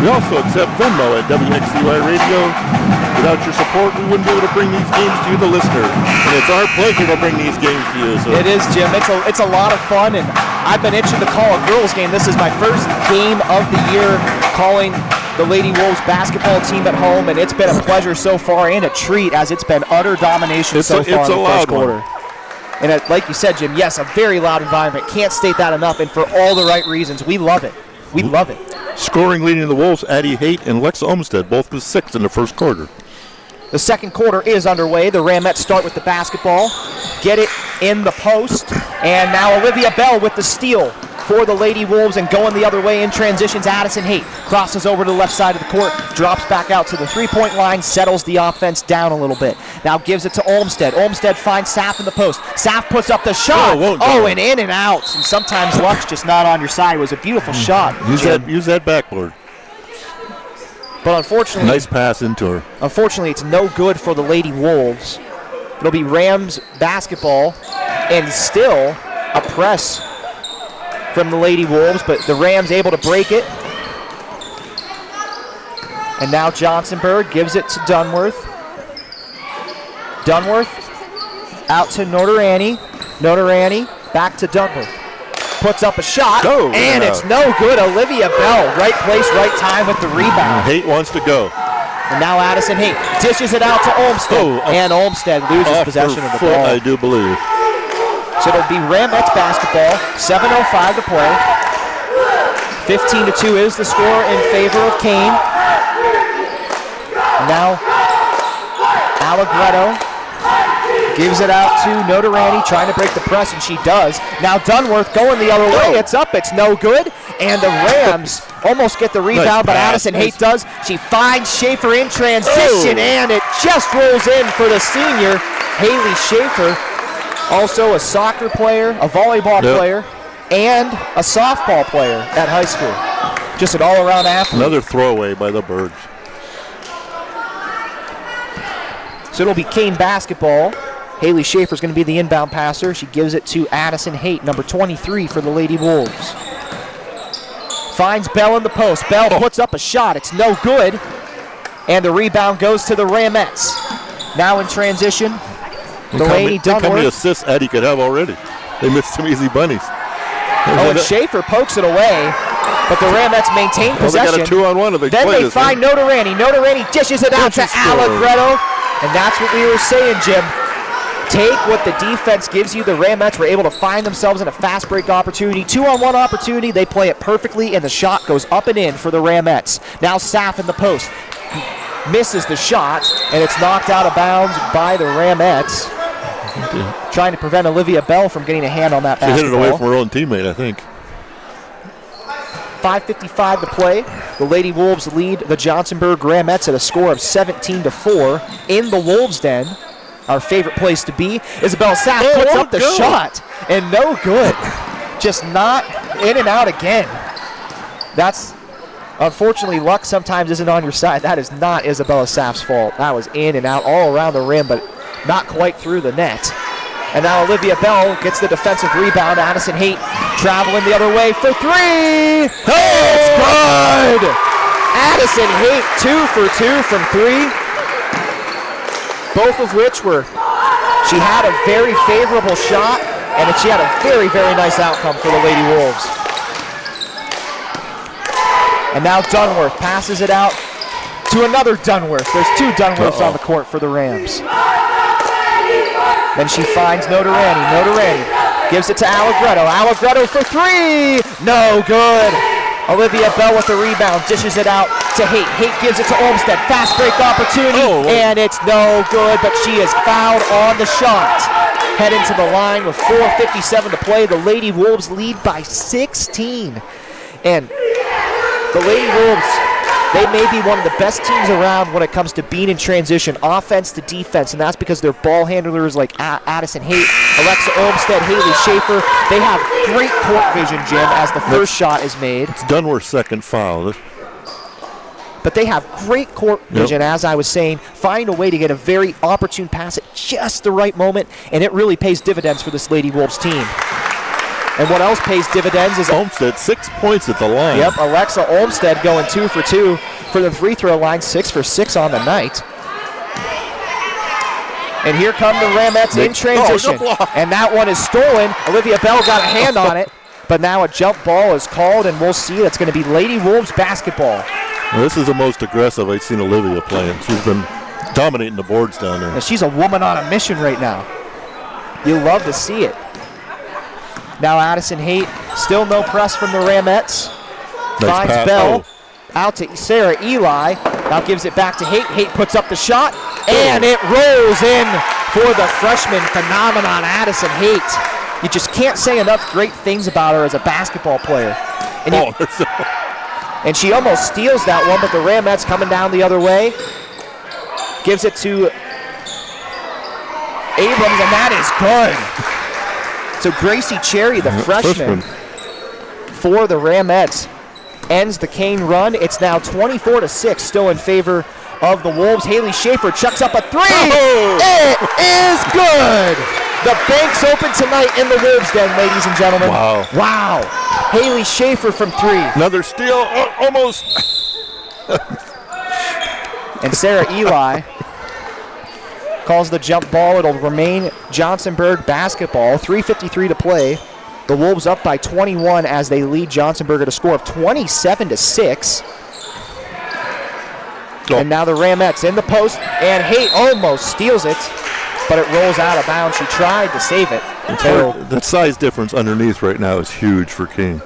We also accept Venmo at WXCY Radio. Without your support, we wouldn't be able to bring these games to you, the listener. And it's our pleasure to bring these games to you. So. It is, Jim. It's a lot of fun, and I've been itching to call a girls' game. This is my first game of the year calling the Lady Wolves basketball team at home, and it's been a pleasure so far and a treat as it's been utter domination so far in the first quarter. And like you said, Jim, yes, a very loud environment. Can't state that enough, and for all the right reasons. We love it. We love it. Scoring leading the Wolves, Addie Haight and Lex Olmstead, both with 6 in the first quarter. The second quarter is underway. The Ramettes start with the basketball, get it in the post, and now Olivia Bell with the steal for the Lady Wolves, and going the other way in transitions, Addison Haight crosses over to the left side of the court, drops back out to the three-point line, settles the offense down a little bit. Now gives it to Olmstead. Olmstead finds Saf in the post. Saf puts up the shot. And in and out. And sometimes luck's just not on your side. It was a beautiful shot. Use that backboard. But unfortunately, nice pass into her. Unfortunately, it's no good for the Lady Wolves. It'll be Rams basketball, and still a press from the Lady Wolves, but the Rams able to break it. And now Johnsonburg gives it to Dunworth. Dunworth out to Notarani. Notarani back to Dunworth. Puts up a shot, and it's no good. Olivia Bell, right place, right time with the rebound. Haight wants to go. And now Addison Haight dishes it out to Olmstead, and Olmstead loses possession of the ball. I do believe. So it'll be Ramettes basketball, 7:05 to play. 15-2 is the score in favor of Kane. Now Allegretto gives it out to Notarani, trying to break the press, and she does. Now Dunworth going the other way. It's up. It's no good. And the Rams almost get the rebound, but Addison Haight does. She finds Schaefer in transition, and it just rolls in for the senior, Haley Schaefer. Also a soccer player, a volleyball player, and a softball player at high school. Just an all-around athlete. Another throwaway by the Birds. So it'll be Kane basketball. Haley Schaefer's going to be the inbound passer. She gives it to Addison Haight, number 23 for the Lady Wolves. Finds Bell in the post. Bell puts up a shot. It's no good. And the rebound goes to the Ramettes. Now in transition, Delaney Dunworth. Look how many assists Addie could have already. They missed some easy bunnies. And Schaefer pokes it away, but the Ramettes maintain possession. They got a 2-on-1. Then they find Notarani. Notarani dishes it out to Allegretto. And that's what we were saying, Jim. Take what the defense gives you. The Ramettes were able to find themselves in a fast break opportunity. 2-on-1 opportunity. They play it perfectly, and the shot goes up and in for the Ramettes. Now Saf in the post. Misses the shot, and it's knocked out of bounds by the Ramettes. Trying to prevent Olivia Bell from getting a hand on that basketball. She hit it away from her own teammate, I think. 5:55 to play. The Lady Wolves lead the Johnsonburg Ramettes at a score of 17-4 in the Wolves' Den. Our favorite place to be. Isabella Saf puts up the shot, and no good. Just not in and out again. That's, unfortunately, luck sometimes isn't on your side. That is not Isabella Saf's fault. That was in and out all around the rim, but not quite through the net. And now Olivia Bell gets the defensive rebound. Addison Haight traveling the other way for three. It's good! Addison Haight 2 for 2 from 3. Both of which were, she had a very favorable shot, and she had a very, very nice outcome for the Lady Wolves. And now Dunworth passes it out to another Dunworth. There's 2 Dunworths on the court for the Rams. Then she finds Notarani. Notarani gives it to Allegretto. Allegretto for 3. No good. Olivia Bell with the rebound, dishes it out to Haight. Haight gives it to Olmstead. Fast break opportunity, and it's no good, but she is fouled on the shot. Heading to the line with 4:57 to play. The Lady Wolves lead by 16. And the Lady Wolves, they may be one of the best teams around when it comes to being in transition, offense to defense, and that's because their ball handlers like Addison Haight, Alexa Olmstead, Haley Schaefer, they have great court vision, Jim, as the first shot is made. It's Dunworth's second foul. But they have great court vision, as I was saying, find a way to get a very opportune pass at just the right moment, and it really pays dividends for this Lady Wolves team. And what else pays dividends is Olmstead, 6 points at the line. Yep, Alexa Olmstead going 2 for 2 for the free throw line, 6 for 6 on the night. And here come the Ramettes in transition. And that one is stolen. Olivia Bell got a hand on it, but now a jump ball is called, and we'll see. That's going to be Lady Wolves basketball. Well, this is the most aggressive I've seen Olivia playing. She's been dominating the boards down there. And she's a woman on a mission right now. You love to see it. Now Addison Haight, still no press from the Ramettes. Finds Bell out to Sarah Eli. Now gives it back to Haight. Haight puts up the shot, and it rolls in for the freshman phenomenon, Addison Haight. You just can't say enough great things about her as a basketball player. And, and she almost steals that one, but the Ramettes coming down the other way. Gives it to Abrams, and that is good. So Gracie Cherry, the freshman for the Ramettes, ends the Kane run. It's now 24-6, still in favor of the Wolves. Haley Schaefer chucks up a 3. It is good. The bank's open tonight in the Wolves Den, ladies and gentlemen. Wow. Haley Schaefer from 3. Another steal, almost. And Sarah Eli calls the jump ball. It'll remain Johnsonburg basketball. 3:53 to play. The Wolves up by 21 as they lead Johnsonburg at a score of 27-6. And now the Ramettes in the post, and Haight almost steals it, but it rolls out of bounds. She tried to save it. That size difference underneath right now is huge for King.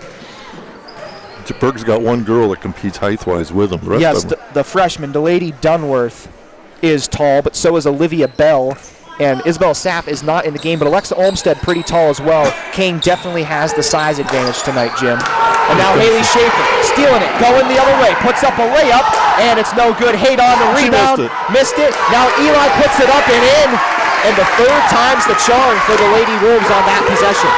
Berg's got one girl that competes height-wise with him. Yes, the freshman, the Lady Dunworth, is tall, but so is Olivia Bell. And Isabel Sapp is not in the game, but Alexa Olmstead pretty tall as well. Kane definitely has the size advantage tonight, Jim. And now Haley Schaefer stealing it, going the other way, puts up a layup, and it's no good. Haight on the rebound, missed it. Now Eli puts it up and in, and the third time's the charm for the Lady Wolves on that possession.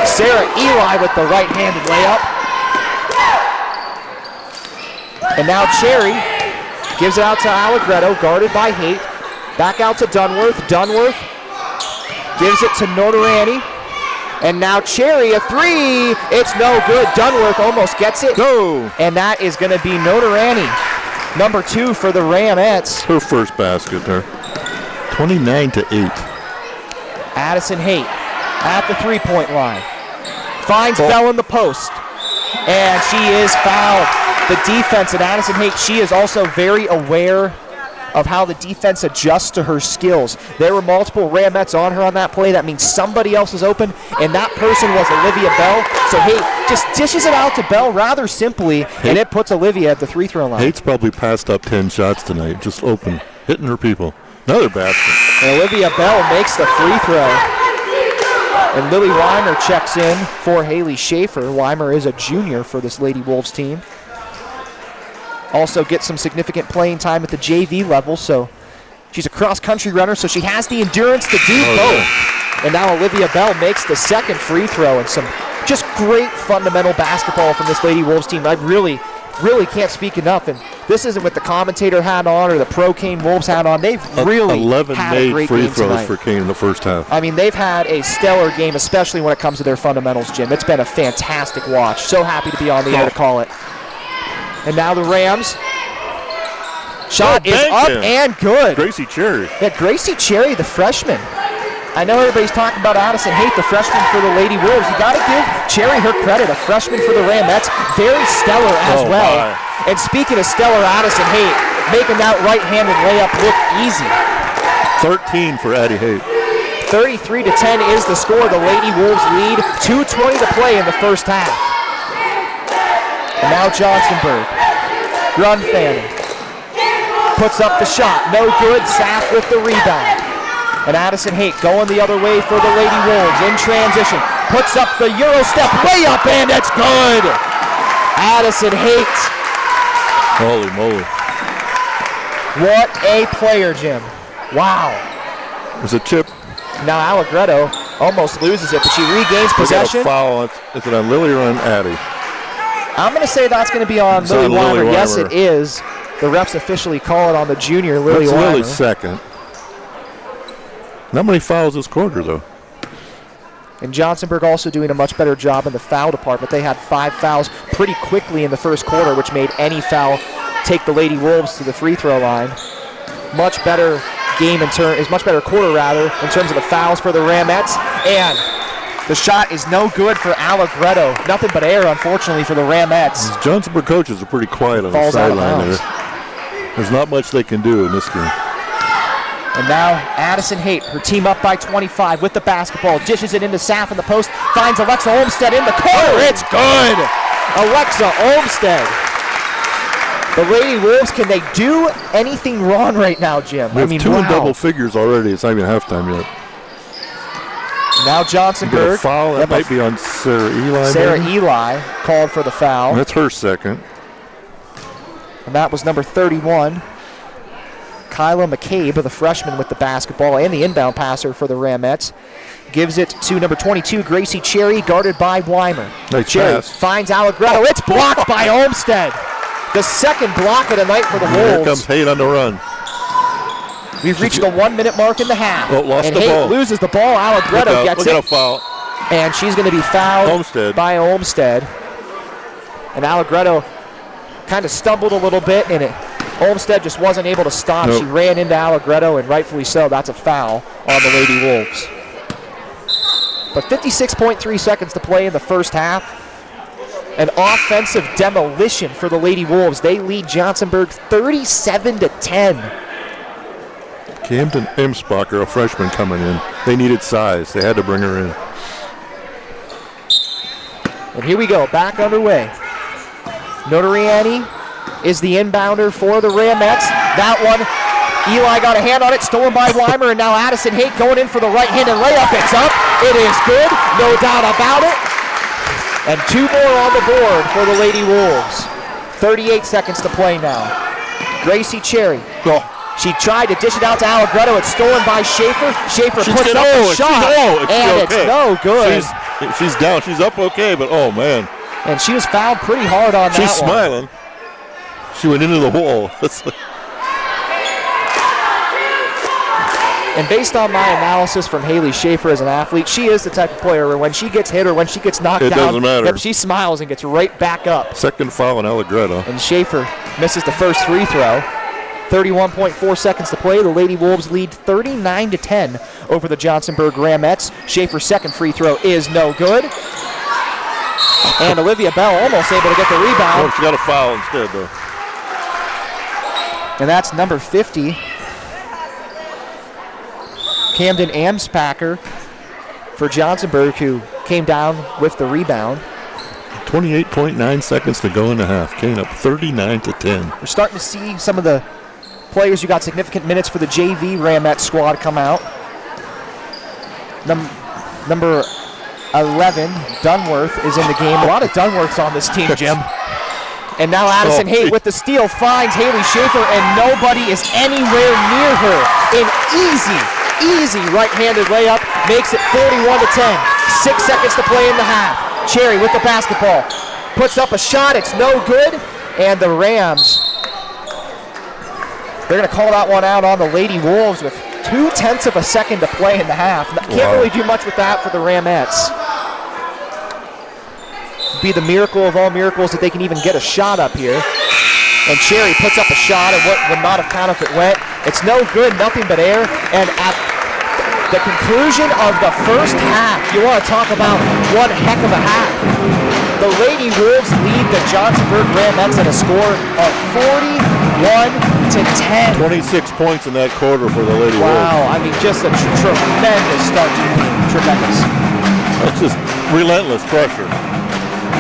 Sarah Eli with the right-handed layup. And now Cherry gives it out to Allegretto, guarded by Haight. Back out to Dunworth. Dunworth gives it to Notarani. And now Cherry, a 3. It's no good. Dunworth almost gets it. Go! And that is going to be Notarani, number 2 for the Ramettes. Her first basket there. 29-8. Addison Haight at the three-point line. Finds Bell in the post. And she is fouled. The defense at Addison Haight, she is also very aware of how the defense adjusts to her skills. There were multiple Ramettes on her on that play. That means somebody else is open, and that person was Olivia Bell. So Haight just dishes it out to Bell rather simply, and it puts Olivia at the free throw line. Haight's probably passed up 10 shots tonight, just open, hitting her people. Another basket. And Olivia Bell makes the free throw. And Lily Weimer checks in for Haley Schaefer. Weimer is a junior for this Lady Wolves team. Also gets some significant playing time at the JV level, so she's a cross-country runner, so she has the endurance to do both. And now Olivia Bell makes the second free throw, and some just great fundamental basketball from this Lady Wolves team. I really really can't speak enough. And this isn't with the commentator hat on or the pro Kane Wolves hat on. They've really 11 had a made great free game throws tonight. for Kane in the first half. I mean, they've had a stellar game, especially when it comes to their fundamentals, Jim. It's been a fantastic watch. So happy to be on the air to call it. And now the Rams. Shot is up and good. Gracie Cherry. Yeah, Gracie Cherry, the freshman. I know everybody's talking about Addison Haight, the freshman for the Lady Wolves. You got to give Cherry her credit, a freshman for the Ramettes. Very stellar as well. My. And speaking of stellar, Addison Haight making that right-handed layup look easy. 13 for Addie Haight. 33-10 is the score. The Lady Wolves lead. 2:20 to play in the first half. And now Johnsonburg. Run Fanning. Puts up the shot. No good. Saff with the rebound. And Addison Haight going the other way for the Lady Wolves in transition. Puts up the Euro step layup, and it's good. Addison Haight. Holy moly. What a player, Jim. Wow. There's a chip. Now Allegretto almost loses it, but she regains We got possession. a foul. Is it on Lily or on Addie? I'm going to say that's going to be on It's Lily on Lily Weimer. Yes, Weimer. it is. The refs officially call it on the junior Lily That's Weimer. Lily's second. Not many fouls this quarter, though. And Johnsonburg also doing a much better job in the foul department. They had 5 fouls pretty quickly in the first quarter, which made any foul take the Lady Wolves to the free throw line. Much better game much better quarter rather in terms of the fouls for the Ramettes. And the shot is no good for Allegretto. Nothing but air, unfortunately, for the Ramettes. These Johnsonburg coaches are pretty quiet on the Falls out of sideline bounds. there. There's not much they can do in this game. And now Addison Haight, her team up by 25 with the basketball, dishes it into Saff in the post, finds Alexa Olmstead in the corner. It's good. Alexa Olmstead. The Lady Wolves, can they do anything wrong right now, Jim? We have two in double figures already. It's not even halftime yet. Now You got a Johnsonburg. foul. That might be on Sarah Eli. Sarah maybe? Eli called for the foul. That's her second. And that was number 31. Kyla McCabe, the freshman with the basketball and the inbound passer for the Ramettes. Gives it to number 22, Gracie Cherry, guarded by Weimer. Nice Cherry pass. finds Allegretto. It's blocked by Olmstead. The second block of the night for the Here Wolves. comes Haight on the run. We've reached the 1 minute mark in the half. Oh, lost and the Haight ball. loses the ball. Allegretto gets Look at a it. foul. And she's going to be fouled Olmstead. by Olmstead. And Allegretto kind of stumbled a little bit, and Olmstead just wasn't able to stop. Nope. She ran into Allegretto, and rightfully so. That's a foul on the Lady Wolves. But 56.3 seconds to play in the first half. An offensive demolition for the Lady Wolves. They lead Johnsonburg 37-10. Camden Imsbacher, a freshman coming in. They needed size. They had to bring her in. And here we go, back underway. Notarianni is the inbounder for the Ramettes. That one, Eli got a hand on it, stolen by Weimer, and now Addison Haight going in for the right-handed layup. It's up. It is good, no doubt about it. And 2 more on the board for the Lady Wolves. 38 seconds to play now. Gracie Cherry. She tried to dish it out to Allegretto. It's stolen by Schaefer. Schaefer puts up a shot, and it's no good. She's down. She's up okay, but oh, man. And she was fouled pretty hard on that She's one. smiling. She went into the wall. And based on my analysis from Haley Schaefer as an athlete, she is the type of player where when she gets hit or when she gets knocked It down, doesn't matter. yep, she smiles and gets right back up. Second foul on Allegretto. And Schaefer misses the first free throw. 31.4 seconds to play. The Lady Wolves lead 39-10 over the Johnsonburg Ramettes. Schaefer's second free throw is no good. And Olivia Bell almost able to get the rebound. Oh, she got a foul instead, though. And that's number 50. Camden Amspacker for Johnsonburg, who came down with the rebound. 28.9 seconds to go in the half. Kane up 39-10. We're starting to see some of the players who got significant minutes for the JV Ramette squad come out. Number 11, Dunworth, is in the game. A lot of Dunworths on this team, Jim. And now Addison Haight with the steal finds Haley Schaefer, and nobody is anywhere near her. An easy right-handed layup makes it 41-10. 6 seconds to play in the half. Cherry with the basketball. Puts up a shot. It's no good. And the Rams, they're going to call that one out on the Lady Wolves with 0.2 of a second to play in the half. Can't really do much with that for the Ramettes. Be the miracle of all miracles that they can even get a shot up here. And Cherry puts up a shot at what would not have counted if it went. It's no good, nothing but air. And at the conclusion of the first half, you want to talk about one heck of a half. The Lady Wolves lead the Johnsonburg Ramettes at a score of 41-10. 26 points in that quarter for the Lady Wolves. Wow, I mean, just a tremendous start to the game. Tremendous. That's just relentless pressure.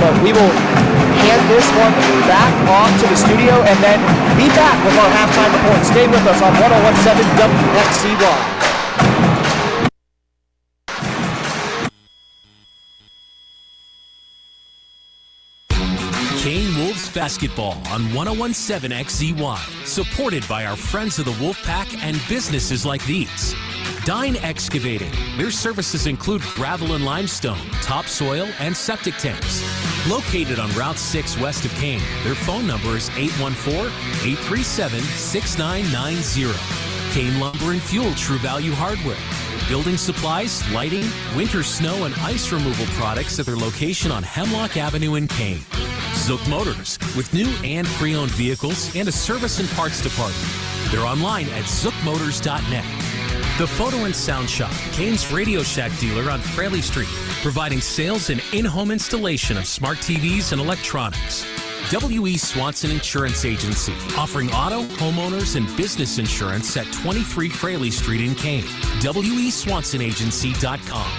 But we will hand this one back off to the studio and then be back with our halftime report. Stay with us on 101.7 WXCY. Kane Wolves basketball on 101.7 XZY, supported by our friends of the Wolfpack and businesses like these. Dine Excavating. Their services include gravel and limestone, topsoil, and septic tanks. Located on Route 6 west of Kane, their phone number is 814-837-6990. Kane Lumber and Fuel True Value Hardware. Building supplies, lighting, winter snow, and ice removal products at their location on Hemlock Avenue in Kane. Zook Motors, with new and pre-owned vehicles and a service and parts department. They're online at zookmotors.net. The Photo and Sound Shop, Kane's Radio Shack dealer on Fraley Street, providing sales and in-home installation of smart TVs and electronics. W.E. Swanson Insurance Agency, offering auto, homeowners, and business insurance at 23 Fraley Street in Kane. WeSwansonAgency.com.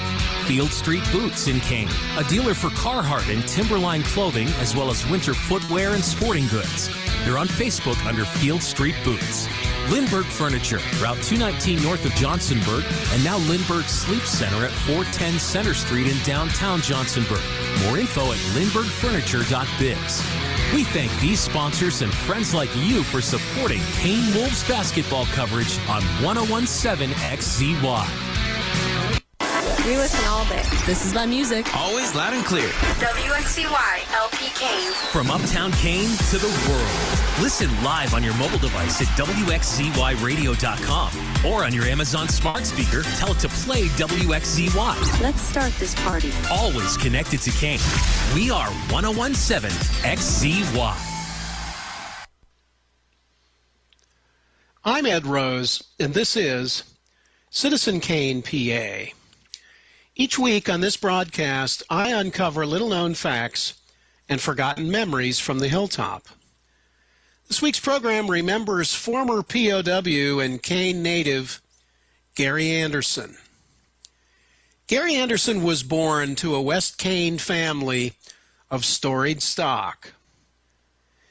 Field Street Boots in Kane, a dealer for Carhartt and Timberline clothing, as well as winter footwear and sporting goods. They're on Facebook under Field Street Boots. Lindbergh Furniture, Route 219 north of Johnsonburg, and now Lindbergh Sleep Center at 410 Center Street in downtown Johnsonburg. More info at lindberghfurniture.biz. We thank these sponsors and friends like you for supporting Kane Wolves basketball coverage on 101.7 XZY. We listen all day. This is my music. Always loud and clear. WXCY LP Kane. From Uptown Kane to the world. Listen live on your mobile device at WXZYradio.com or on your Amazon smart speaker. Tell it to play WXZY. Let's start this party. Always connected to Kane. We are 101.7 XZY. I'm Ed Rose, and this is Citizen Kane, PA. Each week on this broadcast, I uncover little-known facts and forgotten memories from the hilltop. This week's program remembers former POW and Kane native Gary Anderson. Gary Anderson was born to a West Kane family of storied stock.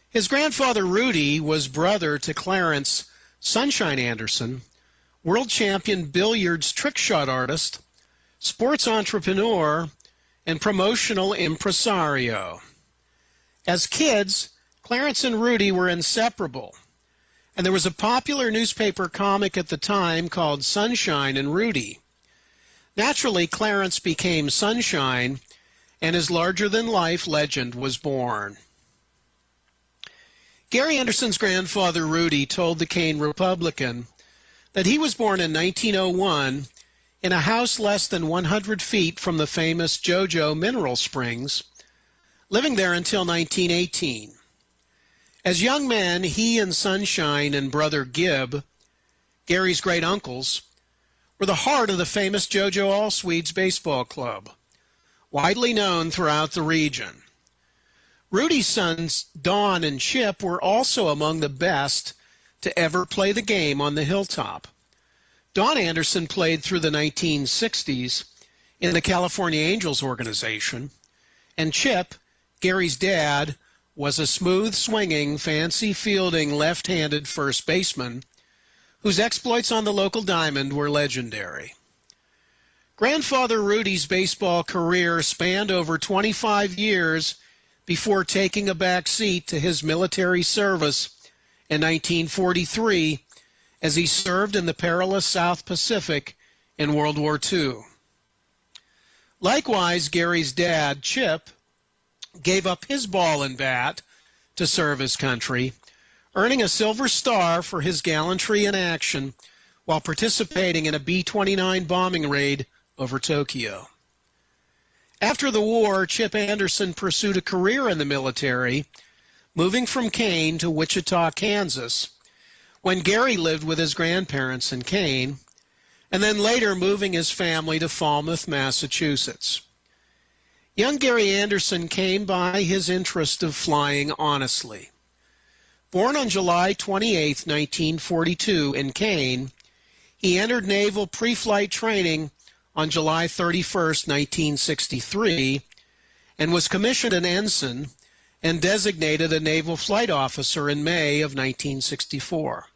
His grandfather Rudy was brother to Clarence Sunshine Anderson, world champion billiards trick shot artist, sports entrepreneur, and promotional impresario. As kids, Clarence and Rudy were inseparable, and there was a popular newspaper comic at the time called Sunshine and Rudy. Naturally, Clarence became Sunshine, and his larger-than-life legend was born. Gary Anderson's grandfather, Rudy, told the Kane Republican that he was born in 1901 in a house less than 100 feet from the famous JoJo Mineral Springs, living there until 1918. As young men, he and Sunshine and brother Gib, Gary's great uncles, were the heart of the famous JoJo All Swedes Baseball Club, widely known throughout the region. Rudy's sons, Don and Chip, were also among the best to ever play the game on the hilltop. Don Anderson played through the 1960s in the California Angels organization, and Chip, Gary's dad, was a smooth-swinging, fancy-fielding left-handed first baseman whose exploits on the local diamond were legendary. Grandfather Rudy's baseball career spanned over 25 years before taking a back seat to his military service in 1943 as he served in the perilous South Pacific in World War II. Likewise, Gary's dad, Chip, gave up his ball and bat to serve his country, earning a Silver Star for his gallantry in action while participating in a B-29 bombing raid over Tokyo. After the war, Chip Anderson pursued a career in the military, moving from Kane to Wichita, Kansas, when Gary lived with his grandparents in Kane, and then later moving his family to Falmouth, Massachusetts. Young Gary Anderson came by his interest of flying honestly. Born on July 28, 1942 in Kane, he entered naval pre-flight training on July 31, 1963, and was commissioned an ensign and designated a naval flight officer in May of 1964.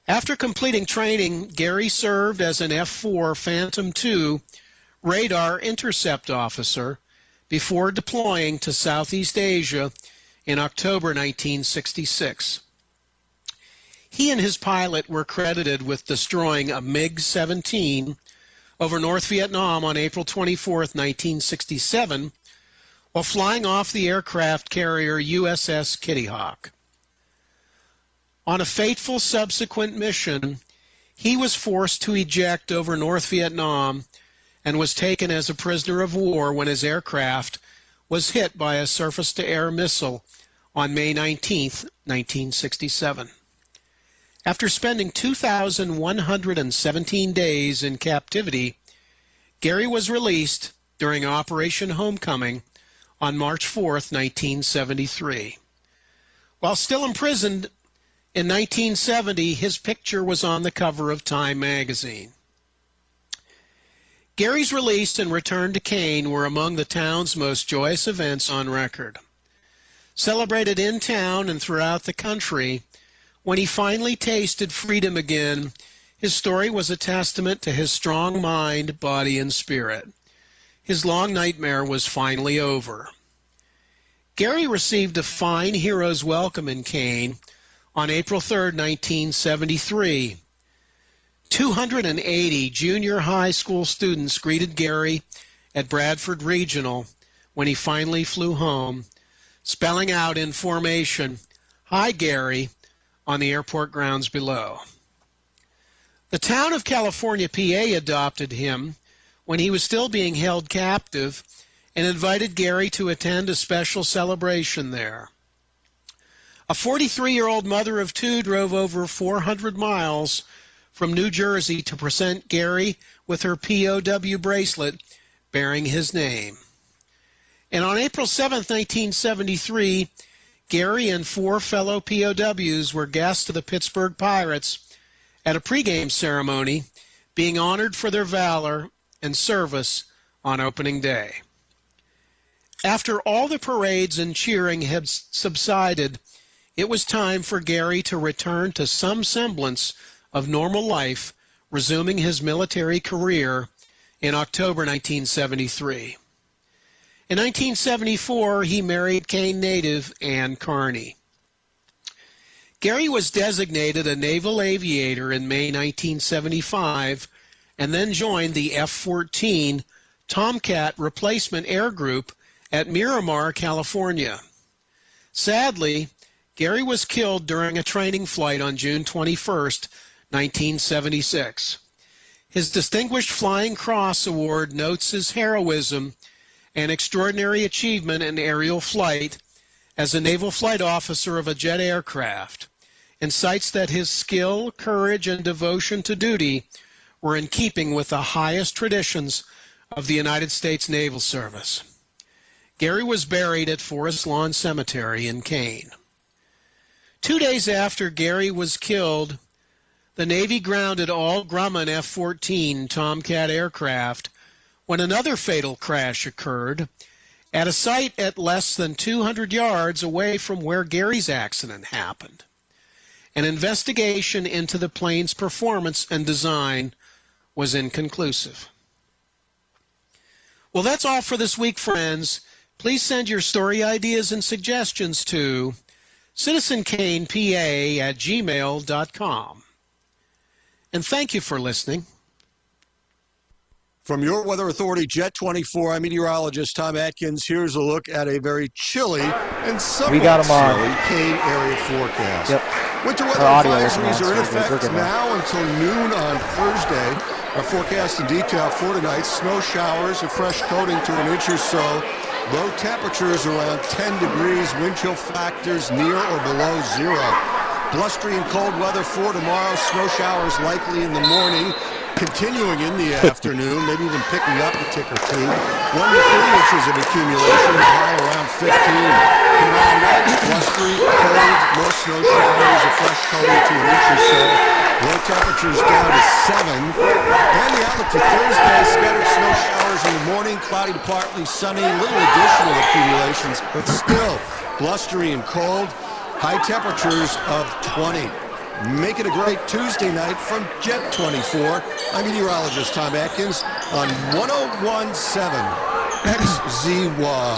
After completing training, Gary served as an F-4 Phantom II radar intercept officer before deploying to Southeast Asia in October 1966. He and his pilot were credited with destroying a MiG-17 over North Vietnam on April 24, 1967, while flying off the aircraft carrier USS Kitty Hawk. On a fateful subsequent mission, he was forced to eject over North Vietnam and was taken as a prisoner of war when his aircraft was hit by a surface-to-air missile on May 19, 1967. After spending 2,117 days in captivity, Gary was released during Operation Homecoming on March 4, 1973. While still imprisoned in 1970, his picture was on the cover of Time magazine. Gary's release and return to Kane were among the town's most joyous events on record. Celebrated in town and throughout the country, when he finally tasted freedom again, his story was a testament to his strong mind, body, and spirit. His long nightmare was finally over. Gary received a fine hero's welcome in Kane on April 3, 1973. 280 junior high school students greeted Gary at Bradford Regional when he finally flew home, spelling out in formation, "Hi, Gary," on the airport grounds below. The town of California, PA adopted him when he was still being held captive and invited Gary to attend a special celebration there. A 43-year-old mother of two drove over 400 miles from New Jersey to present Gary with her POW bracelet bearing his name. And on April 7, 1973, Gary and 4 fellow POWs were guests of the Pittsburgh Pirates at a pregame ceremony, being honored for their valor and service on opening day. After all the parades and cheering had subsided, it was time for Gary to return to some semblance of normal life, resuming his military career in October 1973. In 1974, he married Kane native Ann Carney. Gary was designated a naval aviator in May 1975 and then joined the F-14 Tomcat Replacement Air Group at Miramar, California. Sadly, Gary was killed during a training flight on June 21, 1976. His Distinguished Flying Cross Award notes his heroism and extraordinary achievement in aerial flight as a naval flight officer of a jet aircraft, and cites that his skill, courage, and devotion to duty were in keeping with the highest traditions of the United States Naval Service. Gary was buried at Forest Lawn Cemetery in Kane. 2 days after Gary was killed, the Navy grounded all Grumman F-14 Tomcat aircraft when another fatal crash occurred at a site at less than 200 yards away from where Gary's accident happened. An investigation into the plane's performance and design was inconclusive. Well, that's all for this week, friends. Please send your story ideas and suggestions to citizenkanepa@gmail.com. And thank you for listening. From your Weather Authority Jet 24, I'm meteorologist Tom Atkins. Here's a look at a very chilly and somewhat snowy Kane area forecast. Yep. Winter weather advisories are in effect now until noon on Thursday. Our forecast in detail for tonight: snow showers, a fresh coating to an inch or so. Low temperatures around 10 degrees, wind chill factors near or below zero. Blustery and cold weather for tomorrow, snow showers likely in the morning, continuing in the afternoon, maybe even picking up a tick or two. 1 to 3 inches of accumulation, high around 15. Tomorrow night, blustery, cold, more snow showers, a fresh coating to an inch or so. Low temperatures down to 7. And the outlook for Thursday, scattered snow showers in the morning, cloudy to partly sunny, little additional accumulations, but still blustery and cold. High temperatures of 20. Make it a great Tuesday night from Jet 24. I'm meteorologist Tom Atkins on 101.7 XZY.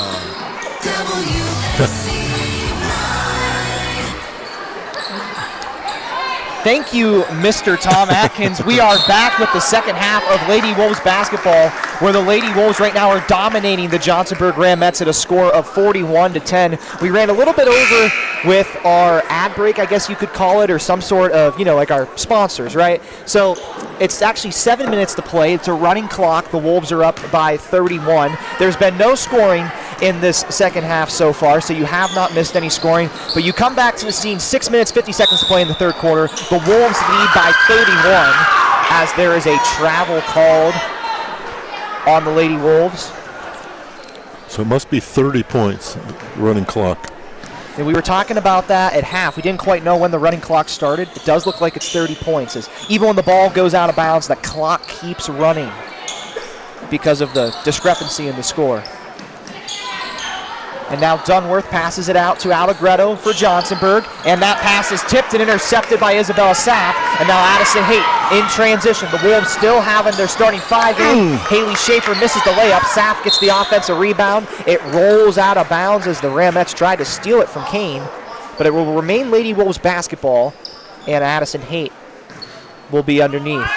Thank you, Mr. Tom Atkins. We are back with the second half of Lady Wolves basketball, where the Lady Wolves right now are dominating the Johnsonburg Ramettes at a score of 41-10. We ran a little bit over with our ad break, I guess you could call it, or some sort of, like our sponsors, right? So it's actually 7 minutes to play. It's a running clock. The Wolves are up by 31. There's been no scoring in this second half so far, so you have not missed any scoring. But you come back to the scene, 6 minutes, 50 seconds to play in the third quarter. The Wolves lead by 31 as there is a travel called on the Lady Wolves. So it must be 30 points, running clock. And we were talking about that at half. We didn't quite know when the running clock started. It does look like it's 30 points. As even when the ball goes out of bounds, the clock keeps running because of the discrepancy in the score. And now Dunworth passes it out to Allegretto for Johnsonburg. And that pass is tipped and intercepted by Isabella Sapp. And now Addison Haight in transition. The Wolves still having their starting five in. Haley Schaefer misses the layup. Sapp gets the offensive rebound. It rolls out of bounds as the Ramettes try to steal it from Kane. But it will remain Lady Wolves basketball. And Addison Haight will be underneath.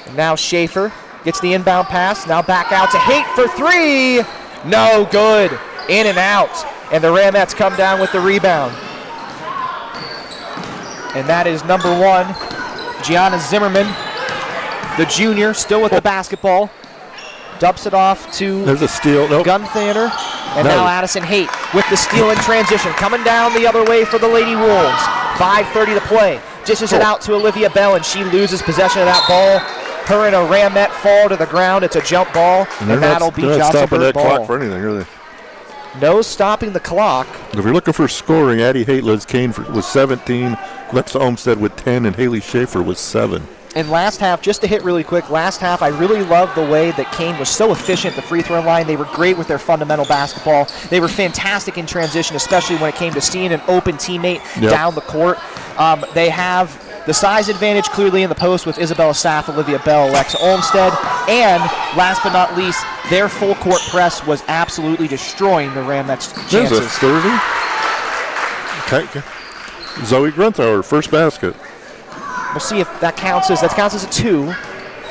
And now Schaefer gets the inbound pass. Now back out to Haight for three. No good. In and out. And the Ramettes come down with the rebound. And that is number 1, Gianna Zimmerman, the junior, still with the basketball. Dumps it off to There's a steal. Nope. Gunthander. And now Addison Haight with the steal in transition. Coming down the other way for the Lady Wolves. 5:30 to play. Dishes it out to Olivia Bell, and she loses possession of that ball. Her and a Ramette fall to the ground. It's a jump ball, and that'll be Johnsonburg stopping that ball. clock for anything, really. No stopping the clock. If you're looking for scoring, Addie Haight leads Kane with 17, Lexa Olmstead with 10, and Haley Schaefer with 7. And last half, just to hit really quick, last half I really loved the way that Kane was so efficient at the free throw line. They were great with their fundamental basketball. They were fantastic in transition, especially when it came to seeing an open teammate down the court. They have the size advantage clearly in the post with Isabella Saff, Olivia Bell, Alexa Olmstead, and last but not least, their full court press was absolutely destroying the Ramettes' chances. There's a 30. Okay. Zoe Grunthauer, first basket. We'll see if that counts as a 2.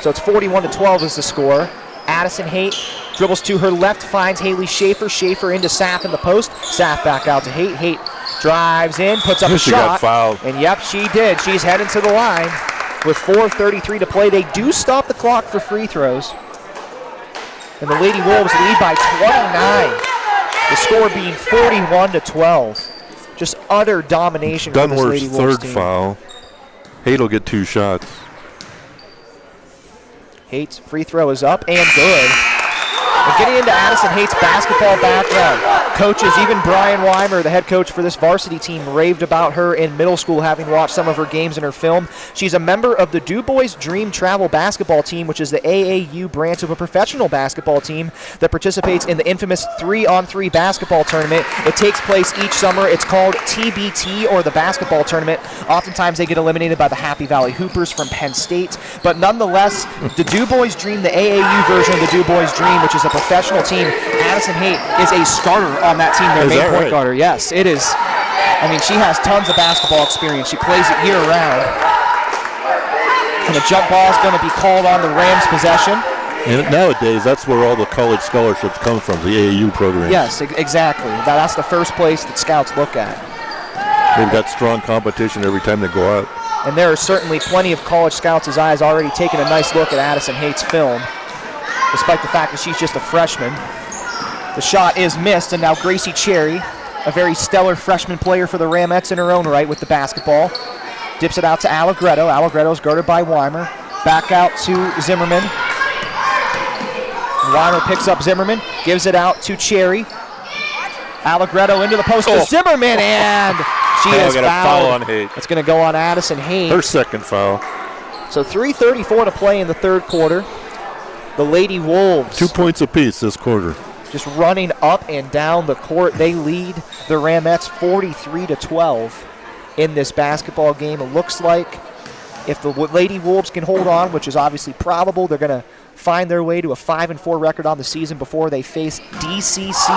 So it's 41-12 is the score. Addison Haight dribbles to her left, finds Haley Schaefer. Schaefer into Saff in the post. Saff back out to Haight. Haight drives in, puts up a she shot. Got fouled. And yep, she did. She's heading to the line with 4:33 to play. They do stop the clock for free throws. And the Lady Wolves lead by 29. The score being 41-12. Just utter domination for this Lady Dunworth's Wolves third team. foul. Haight will get 2 shots. Haight's free throw is up and good. And getting into Addison Haight's basketball background, coaches, even Brian Weimer, the head coach for this varsity team, raved about her in middle school, having watched some of her games in her film. She's a member of the Du Bois Dream Travel basketball team, which is the AAU branch of a professional basketball team that participates in the infamous 3-on-3 basketball tournament. It takes place each summer. It's called TBT, or the basketball tournament. Oftentimes they get eliminated by the Happy Valley Hoopers from Penn State. But nonetheless, the Du Bois Dream, the AAU version of the Du Bois Dream, which is a professional team, Addison Haight is a starter on that team, their main point guarder. Yes, it is. I mean, she has tons of basketball experience. She plays it year-round. And a jump ball is going to be called on the Rams' possession. And nowadays, that's where all the college scholarships come from, the AAU program. Yes, exactly. That's the first place that scouts look at. They've got strong competition every time they go out. And there are certainly plenty of college scouts' eyes already taking a nice look at Addison Haight's film, despite the fact that she's just a freshman. The shot is missed, and now Gracie Cherry, a very stellar freshman player for the Ramettes in her own right with the basketball, dips it out to Allegretto. Allegretto is guarded by Weimer. Back out to Zimmerman. Weimer picks up Zimmerman, gives it out to Cherry. Allegretto into the post to Zimmerman, and she is got a foul on Haight. It's going to go on Addison Haight. Her second foul. So 3:34 to play in the third quarter. The Lady Wolves 2 points apiece this quarter. just running up and down the court. They lead the Ramettes 43-12 in this basketball game. It looks like if the Lady Wolves can hold on, which is obviously probable, they're going to find their way to a 5-4 record on the season before they face DCC.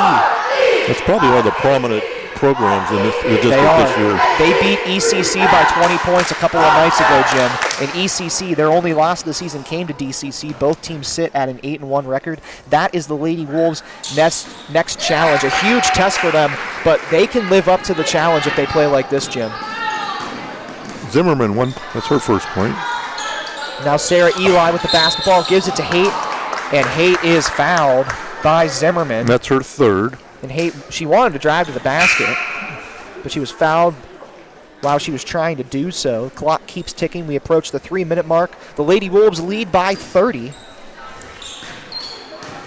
That's probably one of the prominent programs in this district this year. They beat ECC by 20 points a couple of nights ago, Jim. And ECC, their only loss of the season came to DCC. Both teams sit at an 8-1 record. That is the Lady Wolves' next challenge. A huge test for them, but they can live up to the challenge if they play like this, Jim. Zimmerman won. That's her first point. Now Sarah Eli with the basketball gives it to Haight, and Haight is fouled by Zimmerman. And that's her third. And Haight, she wanted to drive to the basket, but she was fouled while she was trying to do so. Clock keeps ticking. We approach the 3-minute mark. The Lady Wolves lead by 30.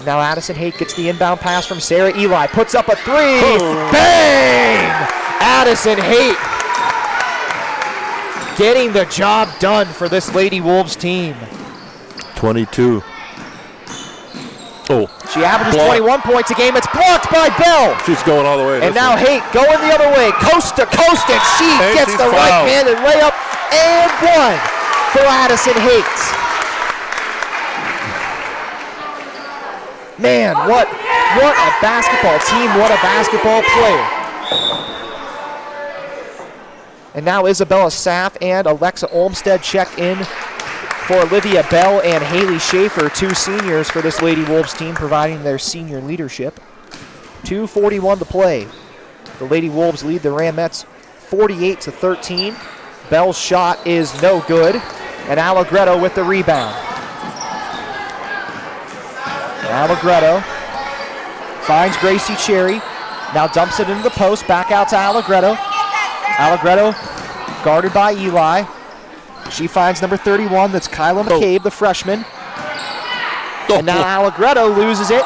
Now Addison Haight gets the inbound pass from Sarah Eli. Puts up a three. Oh. Bang! Addison Haight getting the job done for this Lady Wolves team. 22. Oh. She averages 21 points a game. It's blocked by Bell. She's going all the way. And now Haight going the other way, coast to coast, and she gets the right-handed layup and one for Addison Haight. Man, what a basketball team, what a basketball player. And now Isabella Saff and Alexa Olmstead check in for Olivia Bell and Haley Schaefer, two seniors for this Lady Wolves team, providing their senior leadership. 2:41 to play. The Lady Wolves lead the Ramettes 48-13. Bell's shot is no good, and Allegretto with the rebound. Allegretto finds Gracie Cherry, now dumps it into the post, back out to Allegretto. Allegretto guarded by Eli. She finds number 31, that's Kyla McCabe, the freshman. And now Allegretto loses it.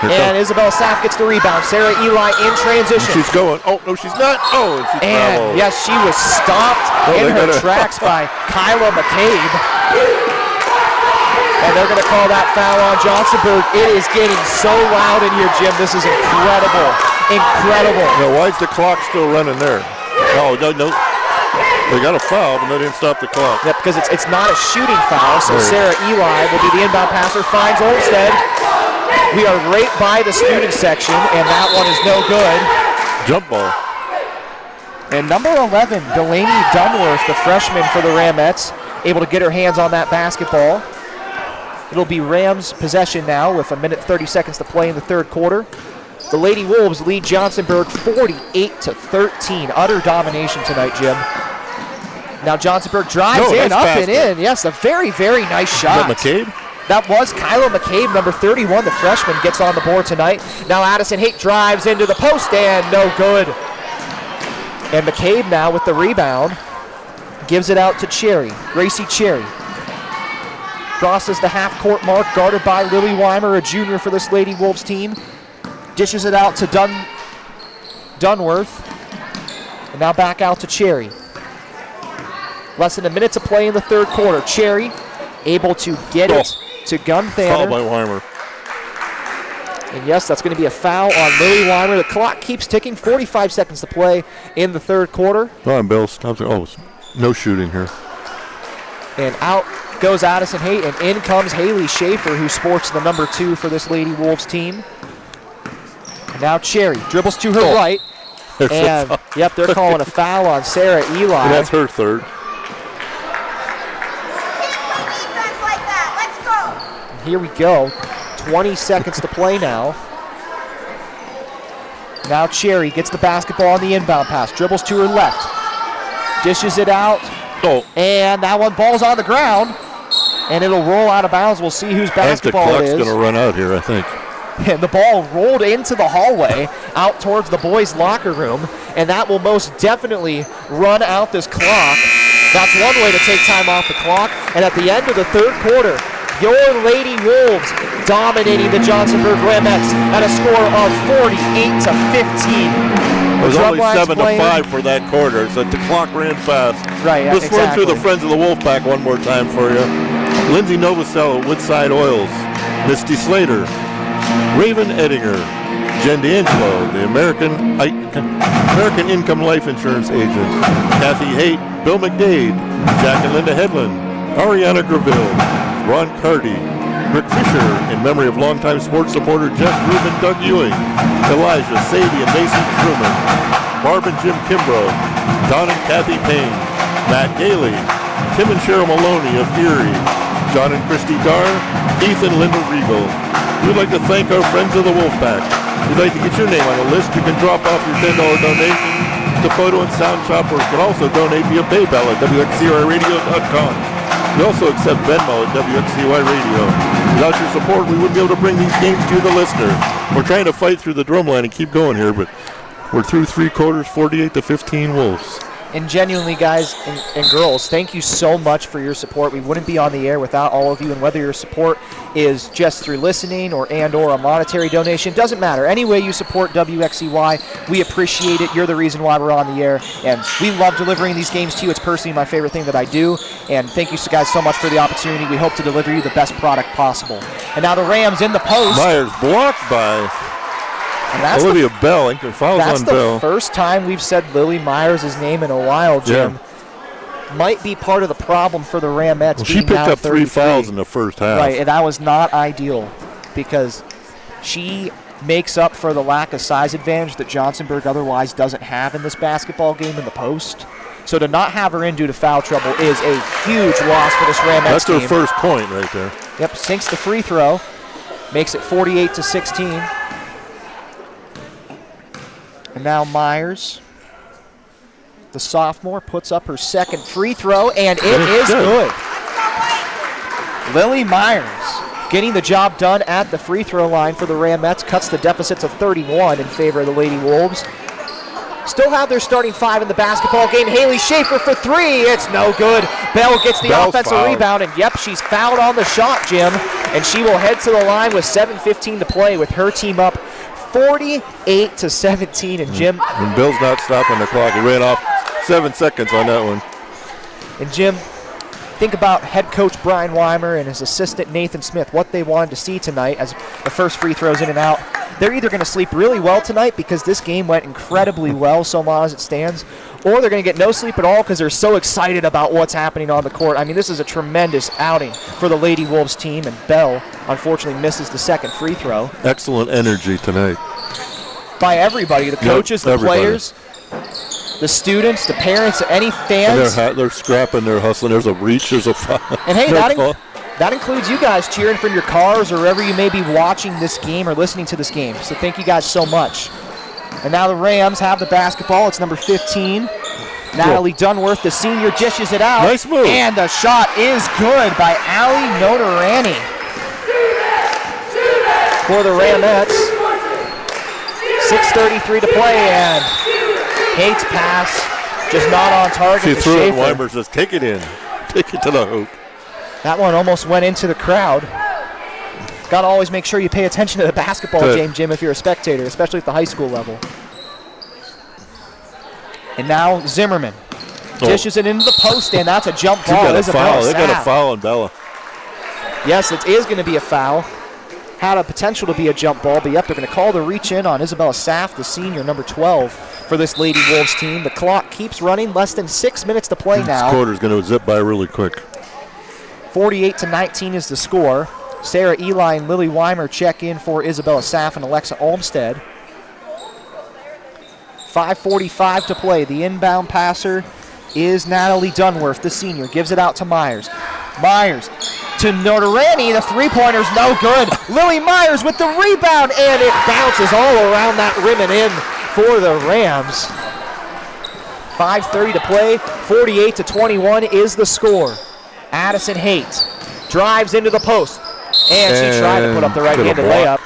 And Isabel Saff gets the rebound. Sarah Eli in transition. She's going. Oh, no, she's not. Oh, and she's and yes, she was stopped in her tracks by Kyla McCabe. And they're going to call that foul on Johnsonburg. It is getting so loud in here, Jim. This is incredible. Incredible. Now, why is the clock still running there? No. They got a foul, but they didn't stop the clock. Yeah, because it's not a shooting foul, so Sarah Eli will be the inbound passer, finds Olmstead. We are right by the student section, and that one is no good. Jump ball. And number 11, Delaney Dunworth, the freshman for the Ramettes, able to get her hands on that basketball. It'll be Rams' possession now with 1:30 to play in the third quarter. The Lady Wolves lead Johnsonburg 48-13. Utter domination tonight, Jim. Now Johnsonburg drives and in. Yes, a very, very nice shot. Is that McCabe? That was Kyla McCabe, number 31, the freshman, gets on the board tonight. Now Addison Haight drives into the post and no good. And McCabe now with the rebound. Gives it out to Cherry, Gracie Cherry. Crosses the half-court mark, guarded by Lily Weimer, a junior for this Lady Wolves team. Dishes it out to Dunworth. And now back out to Cherry. Less than a minute to play in the third quarter. Cherry able to get it to Gunthander. Foul by Weimer. And yes, that's going to be a foul on Lily Weimer. The clock keeps ticking. 45 seconds to play in the third quarter. Come on, Bill. Stop. Oh, no shooting here. And out goes Addison Haight, and in comes Haley Schaefer, who sports the number 2 for this Lady Wolves team. And now Cherry dribbles to her right. And, yep, they're calling a foul on Sarah Eli. And that's her third. here we go. 20 seconds to play now. Now Cherry gets the basketball on the inbound pass. Dribbles to her left. Dishes it out. Oh. And that one ball's on the ground. And it'll roll out of bounds. We'll see whose basketball it is. I think the clock's going to run out here, I think. And the ball rolled into the hallway out towards the boys' locker room. And that will most definitely run out this clock. That's one way to take time off the clock. And at the end of the third quarter, your Lady Wolves dominating the Johnsonburg Ramettes at a score of 48-15. It was only 7-5 for that quarter, so the clock ran fast. Right, Let's run through the Friends of the Wolfpack one more time for you. Lindsay Novosel, Woodside Oils. Misty Slater. Raven Ettinger. Jen D'Angelo, the American Income Life Insurance Agent. Kathy Haight, Bill McDade. Jack and Linda Headland. Ariana Graville. Ron Cardy. Rick Fisher, in memory of longtime sports supporter Jeff Rubin, Doug Ewing, Elijah, Sadie, and Mason Truman, Barb and Jim Kimbrough, Don and Kathy Payne, Matt Gailey, Tim and Cheryl Maloney of Erie, John and Christy Dar, Keith and Linda Regal. We'd like to thank our friends of the Wolfpack. If you'd like to get your name on a list, you can drop off your $10 donation to Photo and Sound Shop, or you can also donate via PayPal at WXCRadio.com. We also accept Venmo at WXCY Radio. Without your support, we wouldn't be able to bring these games to the listener. We're trying to fight through the drumline and keep going here, but we're through three quarters, 48-15 Wolves. And genuinely, guys and girls, thank you so much for your support. We wouldn't be on the air without all of you, and whether your support is just through listening or a monetary donation, doesn't matter. Any way you support WXCY, we appreciate it. You're the reason why we're on the air, and we love delivering these games to you. It's personally my favorite thing that I do, and thank you guys so much for the opportunity. We hope to deliver you the best product possible. And now the Rams in the post. Myers blocked by Olivia Bell. I think fouls on Bell. That's the first time we've said Lily Myers' name in a while, Jim. Yeah. Might be part of the problem for the Ramettes. Well, she picked up 3 fouls in the first half. Right, and that was not ideal because she makes up for the lack of size advantage that Johnsonburg otherwise doesn't have in this basketball game in the post. So to not have her in due to foul trouble is a huge loss for this Ramettes team. That's her first point right there. Yep, sinks the free throw, makes it 48-16. And now Myers, the sophomore, puts up her second free throw, and it is good. Lily Myers getting the job done at the free throw line for the Ramettes, cuts the deficit to 31 in favor of the Lady Wolves. Still have their starting 5 in the basketball game. Haley Schaefer for 3. It's no good. Bell gets the offensive rebound, and yep, she's fouled on the shot, Jim. And she will head to the line with 7:15 to play with her team up 48-17, and Jim. And Bill's not stopping the clock. He ran off 7 seconds on that one. And Jim, think about head coach Brian Weimer and his assistant Nathan Smith, what they wanted to see tonight as the first free throws in and out. They're either going to sleep really well tonight because this game went incredibly well so long as it stands, or they're going to get no sleep at all because they're so excited about what's happening on the court. I mean, this is a tremendous outing for the Lady Wolves team, and Bell unfortunately misses the second free throw. Excellent energy tonight. By everybody, the coaches, the players, the students, the parents, any fans. They're scrapping, they're hustling. There's a reach, there's a foul. And hey, that includes you guys cheering from your cars or wherever you may be watching this game or listening to this game. So thank you guys so much. And now the Rams have the basketball. It's number 15. Natalie Dunworth, the senior, dishes it out. Nice move. And the shot is good by Allie Notarani for the Ramettes. 6:33 to play, and Hate's pass just not on target. She threw it, and Weimer says, take it in. Take it to the hoop. That one almost went into the crowd. Got to always make sure you pay attention to the basketball game, Jim, if you're a spectator, especially at the high school level. And now Zimmerman dishes it into the post, and that's a jump ball. They got a foul on Bella. Yes, it is going to be a foul. Had a potential to be a jump ball, but yep, they're going to call the reach in on Isabella Saff, the senior, number 12 for this Lady Wolves team. The clock keeps running, less than 6 minutes to play now. This quarter's going to zip by really quick. 48-19 is the score. Sarah Eli and Lily Weimer check in for Isabella Saff and Alexa Olmstead. 5:45 to play. The inbound passer is Natalie Dunworth, the senior. Gives it out to Myers. Myers to Notarani. The three-pointer's no good. Lily Myers with the rebound, and it bounces all around that rim and in for the Rams. 5:30 to play. 48-21 is the score. Addison Haight drives into the post, and she tried to put up the right-handed layup.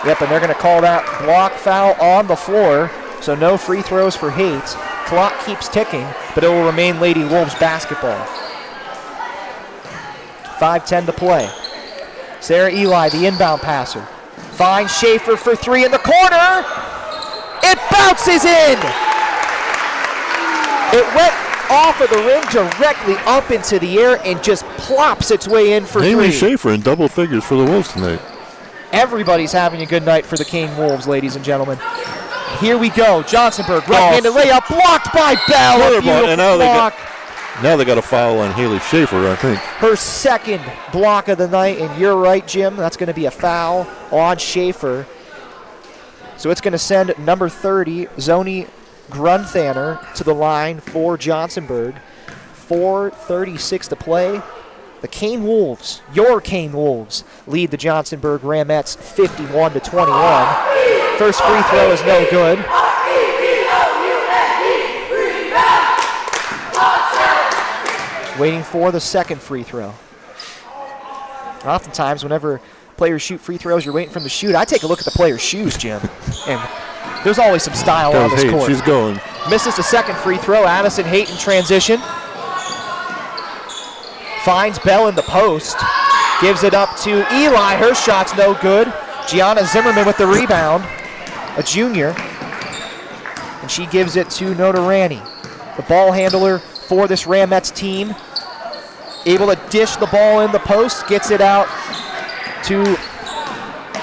Yep, and they're going to call that block foul on the floor, so no free throws for Haight. Clock keeps ticking, but it will remain Lady Wolves basketball. 5:10 to play. Sarah Eli, the inbound passer, finds Schaefer for three in the corner. It bounces in. It went off of the rim directly up into the air and just plops its way in for Haley three. Schaefer in double figures for the Wolves tonight. Everybody's having a good night for the Kane Wolves, ladies and gentlemen. Here we go. Johnsonburg, right-handed layup, blocked by Bell. A beautiful and now block. they got a foul on Haley Schaefer, I think. Her second block of the night, and you're right, Jim. That's going to be a foul on Schaefer. So it's going to send number 30, Zoni Grunthaner, to the line for Johnsonburg. 4:36 to play. The Kane Wolves, your Kane Wolves, lead the Johnsonburg Ramettes 51-21. First free throw is no good. Waiting for the second free throw. Oftentimes, whenever players shoot free throws, you're waiting for them to shoot. I take a look at the player's shoes, Jim, and there's always some style on this court. She's going. Misses the second free throw. Addison Haight in transition. Finds Bell in the post. Gives it up to Eli. Her shot's no good. Gianna Zimmerman with the rebound, a junior. And she gives it to Notarani, the ball handler for this Ramettes team. Able to dish the ball in the post. Gets it out to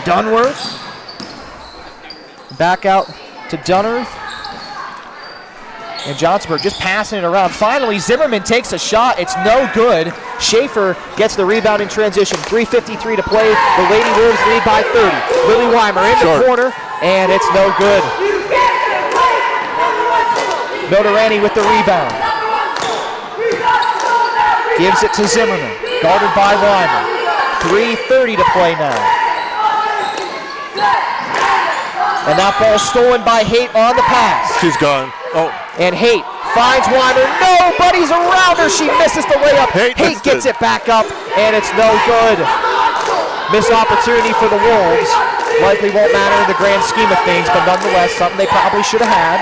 Dunworth. Back out to Dunworth. And Johnsonburg just passing it around. Finally, Zimmerman takes a shot. It's no good. Schaefer gets the rebound in transition. 3:53 to play. The Lady Wolves lead by 30. Lily Weimer in the corner, and it's no good. Notarani with the rebound. Gives it to Zimmerman. Guarded by Weimer. 3:30 to play now. And that ball stolen by Haight on the pass. She's gone. Oh. And Haight finds Weimer. Nobody's around her. She misses the layup. Haight gets it back up, and it's no good. Missed opportunity for the Wolves. Likely won't matter in the grand scheme of things, but nonetheless, something they probably should have had.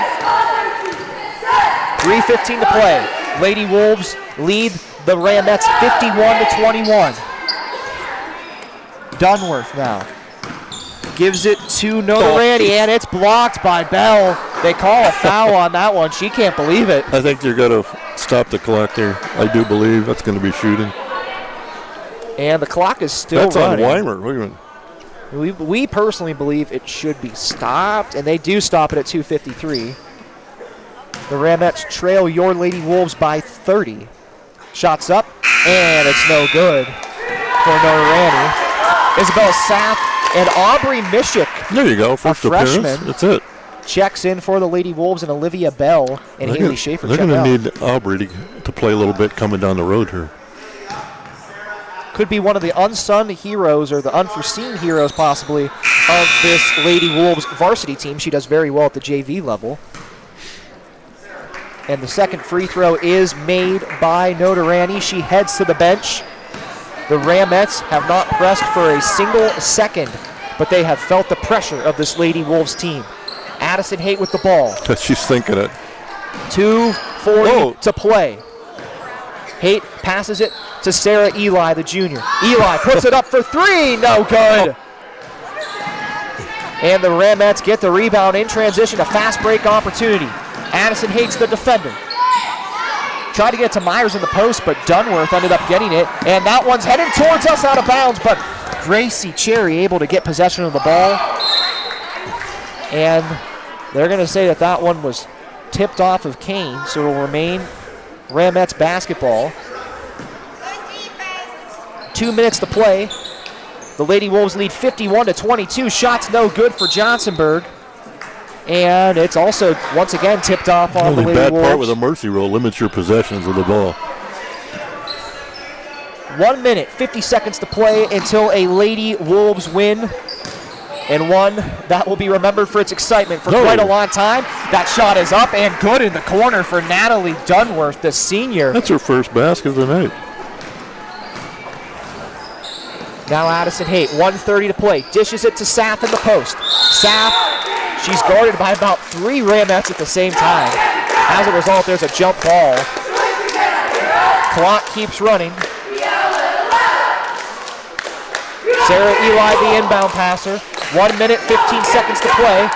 3:15 to play. Lady Wolves lead the Ramettes 51-21. Dunworth now. Gives it to Notarani, and it's blocked by Bell. They call a foul on that one. She can't believe it. I think they're going to stop the clock there. I do believe that's going to be shooting. And the clock is still running. That's on Weimer. Wait a minute. We personally believe it should be stopped, and they do stop it at 2:53. The Ramettes trail your Lady Wolves by 30. Shots up, and it's no good for Notarani. Isabella Saff and Aubrey Mishik, there you go, first freshman, appearance. That's it. Checks in for the Lady Wolves, and Olivia Bell and Haley Schaefer check out. They're going to need Aubrey to play a little bit coming down the road here. Could be one of the unsung heroes or the unforeseen heroes possibly of this Lady Wolves varsity team. She does very well at the JV level. And the second free throw is made by Notarani. She heads to the bench. The Ramettes have not pressed for a single second, but they have felt the pressure of this Lady Wolves team. Addison Haight with the ball. She's thinking it. 2:40 to play. Haight passes it to Sarah Eli, the junior. Eli puts it up for three. No good. And the Ramettes get the rebound in transition. A fast break opportunity. Addison Haight's the defender. Tried to get to Myers in the post, but Dunworth ended up getting it. And that one's headed towards us out of bounds, but Gracie Cherry able to get possession of the ball. And they're going to say that that one was tipped off of Kane, so it will remain Ramettes basketball. 2 minutes to play. The Lady Wolves lead 51-22. Shots no good for Johnsonburg. And it's also, once again, tipped off on the Lady Wolves. The only bad part with a mercy rule limits your possessions of the ball. 1 minute, 50 seconds to play until a Lady Wolves win. And one that will be remembered for its excitement for quite a long time. That shot is up and good in the corner for Natalie Dunworth, the senior. That's her first basket of the night. Now Addison Haight, 1:30 to play. Dishes it to Saff in the post. Saff, she's guarded by about 3 Ramettes at the same time. As a result, there's a jump ball. Clock keeps running. Sarah Eli, the inbound passer. 1 minute, 15 seconds to play.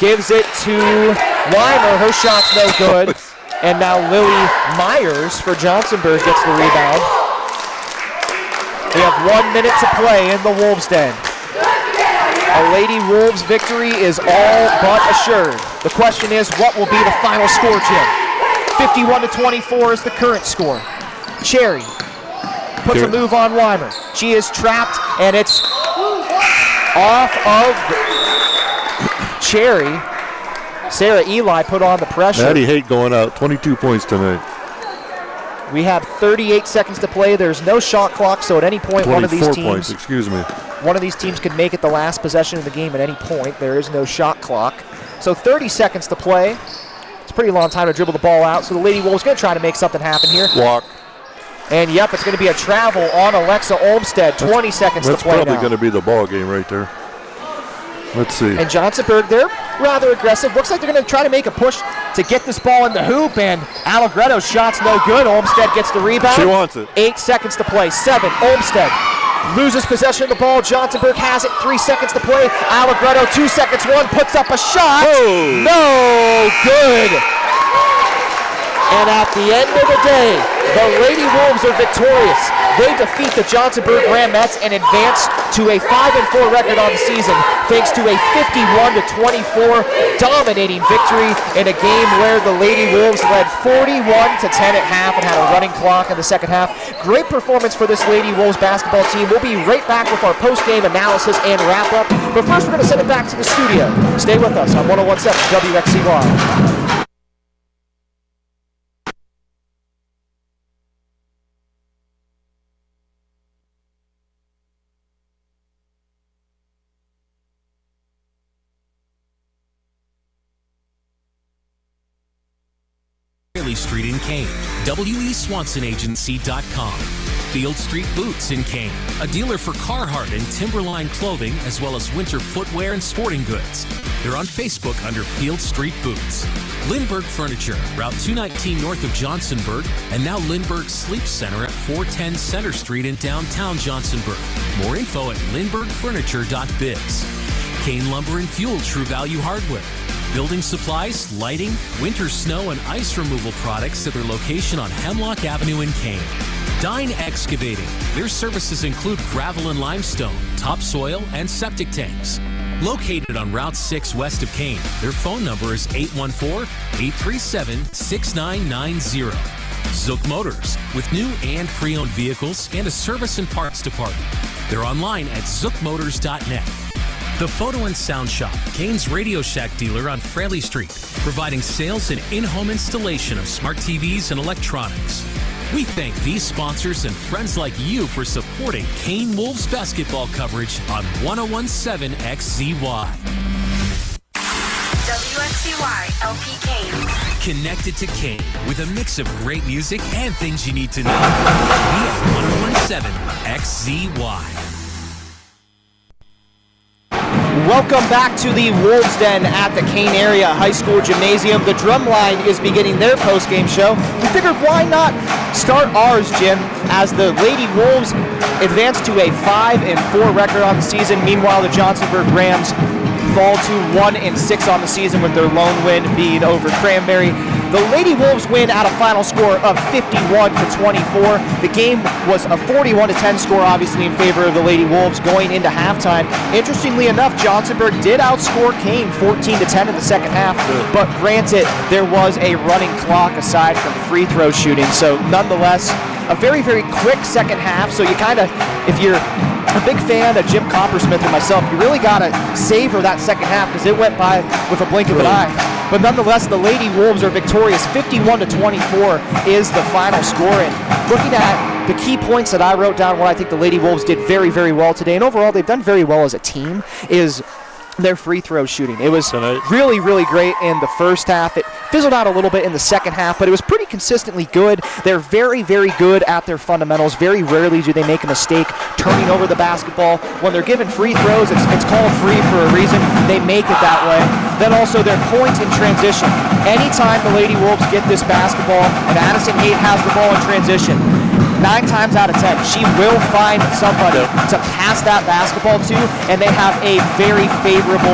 Gives it to Weimer. Her shot's no good. And now Lily Myers for Johnsonburg gets the rebound. We have 1 minute to play in the Wolves' den. A Lady Wolves victory is all but assured. The question is, what will be the final score, Jim? 51-24 is the current score. Cherry puts a move on Weimer. She is trapped, and it's off of Cherry. Sarah Eli put on the pressure. Maddie Haight going out, 22 points tonight. We have 38 seconds to play. There's no shot clock, so at any point one of these teams, points, excuse me. One of these teams could make it the last possession of the game at any point. There is no shot clock. So 30 seconds to play. It's a pretty long time to dribble the ball out, so the Lady Wolves going to try to make something happen here. Walk. And yep, it's going to be a travel on Alexa Olmstead. 20 seconds to play now. That's probably going to be the ball game right there. Let's see. And Johnsonburg, they're rather aggressive. Looks like they're going to try to make a push to get this ball in the hoop, and Allegretto's shot's no good. Olmstead gets the rebound. She wants it. 8 seconds to play. 7. Olmstead loses possession of the ball. Johnsonburg has it. 3 seconds to play. Allegretto, 2 seconds. 1 puts up a shot. Oh. No good. And at the end of the day, the Lady Wolves are victorious. They defeat the Johnsonburg Ramettes and advance to a 5-4 record on the season, thanks to a 51-24 dominating victory in a game where the Lady Wolves led 41-10 at half and had a running clock in the second half. Great performance for this Lady Wolves basketball team. We'll be right back with our post-game analysis and wrap-up. But first, we're going to send it back to the studio. Stay with us on 101.7 WXCY. Street in Kane, WeSwansonAgency.com. Field Street Boots in Kane, a dealer for Carhartt and Timberline clothing, as well as winter footwear and sporting goods. They're on Facebook under Field Street Boots. Lindbergh Furniture, Route 219 north of Johnsonburg, and now Lindbergh Sleep Center at 410 Center Street in downtown Johnsonburg. More info at lindberghfurniture.biz. Kane Lumber and Fuel True Value Hardware. Building supplies, lighting, winter snow, and ice removal products at their location on Hemlock Avenue in Kane. Dine Excavating. Their services include gravel and limestone, topsoil, and septic tanks. Located on Route 6 west of Kane, their phone number is 814-837-6990. Zook Motors, with new and pre-owned vehicles and a service and parts department. They're online at zookmotors.net. The Photo and Sound Shop, Kane's Radio Shack dealer on Fraley Street, providing sales and in-home installation of smart TVs and electronics. We thank these sponsors and friends like you for supporting Kane Wolves basketball coverage on 101.7 XZY. WXCY LP Kane. Connected to Kane with a mix of great music and things you need to know. We are 101.7 XZY. Welcome back to the Wolves Den at the Kane Area High School Gymnasium. The Drumline is beginning their post-game show. We figured why not start ours, Jim, as the Lady Wolves advance to a 5-4 record on the season. Meanwhile, the Johnsonburg Rams fall to 1-6 on the season with their lone win being over Cranberry. The Lady Wolves win at a final score of 51-24. The game was a 41-10 score, obviously in favor of the Lady Wolves going into halftime. Interestingly enough, Johnsonburg did outscore Kane 14-10 in the second half, but granted, there was a running clock aside from free throw shooting. So nonetheless, a very, very quick second half. So you kind of, if you're a big fan of Jim Coppersmith and myself, you really got to savor that second half because it went by with a blink of an eye. But nonetheless, the Lady Wolves are victorious. 51-24 is the final score. And looking at the key points that I wrote down, what I think the Lady Wolves did very, very well today, and overall they've done very well as a team, is their free throw shooting. It was really, really great in the first half. It fizzled out a little bit in the second half, but it was pretty consistently good. They're very, very good at their fundamentals. Very rarely do they make a mistake turning over the basketball. When they're given free throws, it's called free for a reason. They make it that way. Then also their points in transition. Anytime the Lady Wolves get this basketball and Addison Haight has the ball in transition, 9 times out of 10, she will find somebody to pass that basketball to, and they have a very favorable,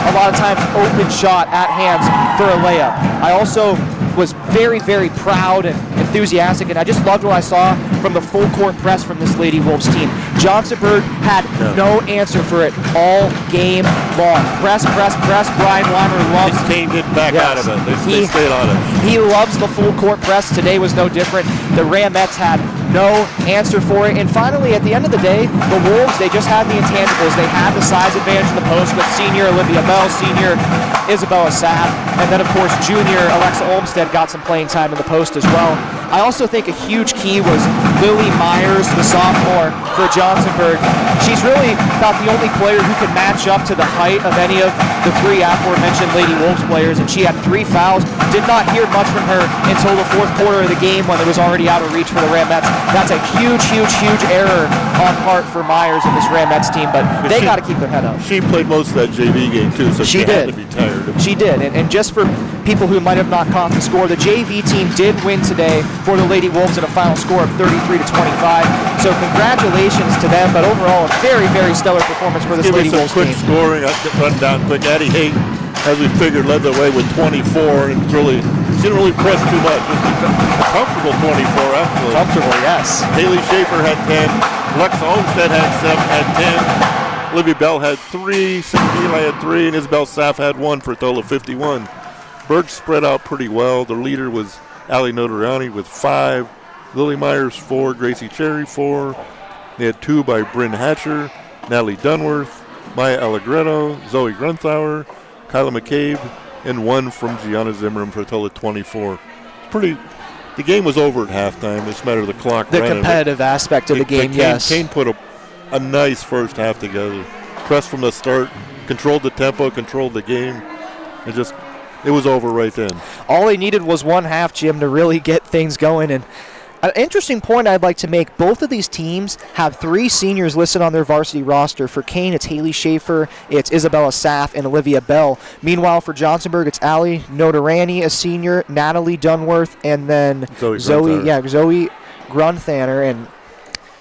a lot of times open shot at hands for a layup. I also was very, very proud and enthusiastic, and I just loved what I saw from the full court press from this Lady Wolves team. Johnsonburg had no answer for it all game long. Press, press, press. Brian Weimer loves it. Kane didn't back out of it. They stayed on it. He loves the full court press. Today was no different. The Ramettes had no answer for it. And finally, at the end of the day, the Wolves, they just had the intangibles. They had the size advantage in the post with senior Olivia Bell, senior Isabella Saff, and then, of course, junior Alexa Olmstead got some playing time in the post as well. I also think a huge key was Lily Myers, the sophomore for Johnsonburg. She's really about the only player who could match up to the height of any of the 3 aforementioned Lady Wolves players, and she had 3 fouls. Did not hear much from her until the 4th quarter of the game when it was already out of reach for the Ramettes. That's a huge, huge, huge error on part for Myers and this Ramettes team, but they got to keep their head up. She played most of that JV game too, so she had to be tired. She did, and just for people who might have not caught the score, the JV team did win today for the Lady Wolves at a final score of 33-25. So congratulations to them, but overall a very, very stellar performance for this Lady Wolves team. Quick scoring, run down quick. Addie Haight, as we figured, led the way with 24, and she didn't really press too much. Just a comfortable 24, actually. Comfortable, yes. Haley Schaefer had 10. Alexa Olmstead had 10. Olivia Bell had 3. Cindy Eli had 3, and Isabel Saff had 1 for a total of 51. Berg spread out pretty well. The leader was Ali Notariani with 5. Lily Myers 4. Gracie Cherry 4. They had 2 by Bryn Hatcher, Natalie Dunworth, Maya Allegretto, Zoe Grunthauer, Kyla McCabe, and 1 from Gianna Zimmerman for a total of 24. The game was over at halftime. It's a matter of the clock. The competitive aspect of the game, yes. Kane put a nice first half together. Pressed from the start, controlled the tempo, controlled the game. It was over right then. All they needed was one half, Jim, to really get things going. And an interesting point I'd like to make, both of these teams have 3 seniors listed on their varsity roster. For Kane, it's Haley Schaefer, it's Isabella Saff, and Olivia Bell. Meanwhile, for Johnsonburg, it's Ali Notariani, a senior, Natalie Dunworth, and then Zoe Grunthaner. And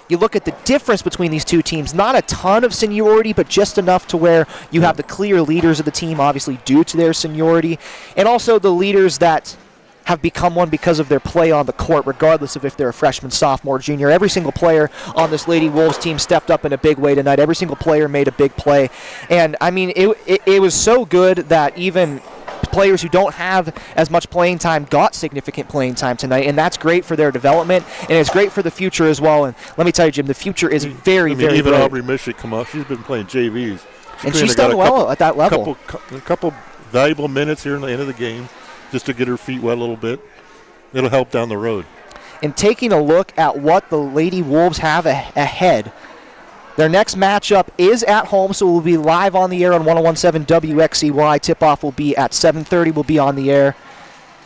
you look at the difference between these two teams, not a ton of seniority, but just enough to where you have the clear leaders of the team, obviously due to their seniority, and also the leaders that have become one because of their play on the court, regardless of if they're a freshman, sophomore, junior. Every single player on this Lady Wolves team stepped up in a big way tonight. Every single player made a big play. And, I mean, it was so good that even players who don't have as much playing time got significant playing time tonight, and that's great for their development, and it's great for the future as well. And let me tell you, Jim, the future is very, very even bright. Aubrey Mischik come up. She's been playing JVs. She's done well at that level. A couple valuable minutes here in the end of the game, just to get her feet wet a little bit. It'll help down the road. And taking a look at what the Lady Wolves have ahead, their next matchup is at home, so we'll be live on the air on 101.7 WXCY. Tip-off will be at 7:30. We'll be on the air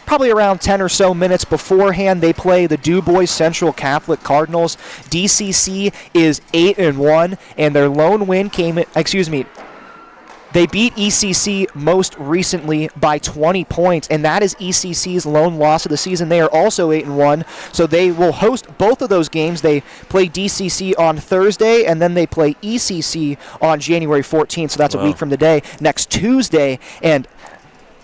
probably around 10 or so minutes beforehand. They play the Du Bois Central Catholic Cardinals. DCC is 8-1, and their lone win they beat ECC most recently by 20 points, and that is ECC's lone loss of the season. They are also 8-1, so they will host both of those games. They play DCC on Thursday, and then they play ECC on January 14th, so that's a week from today, next Tuesday. And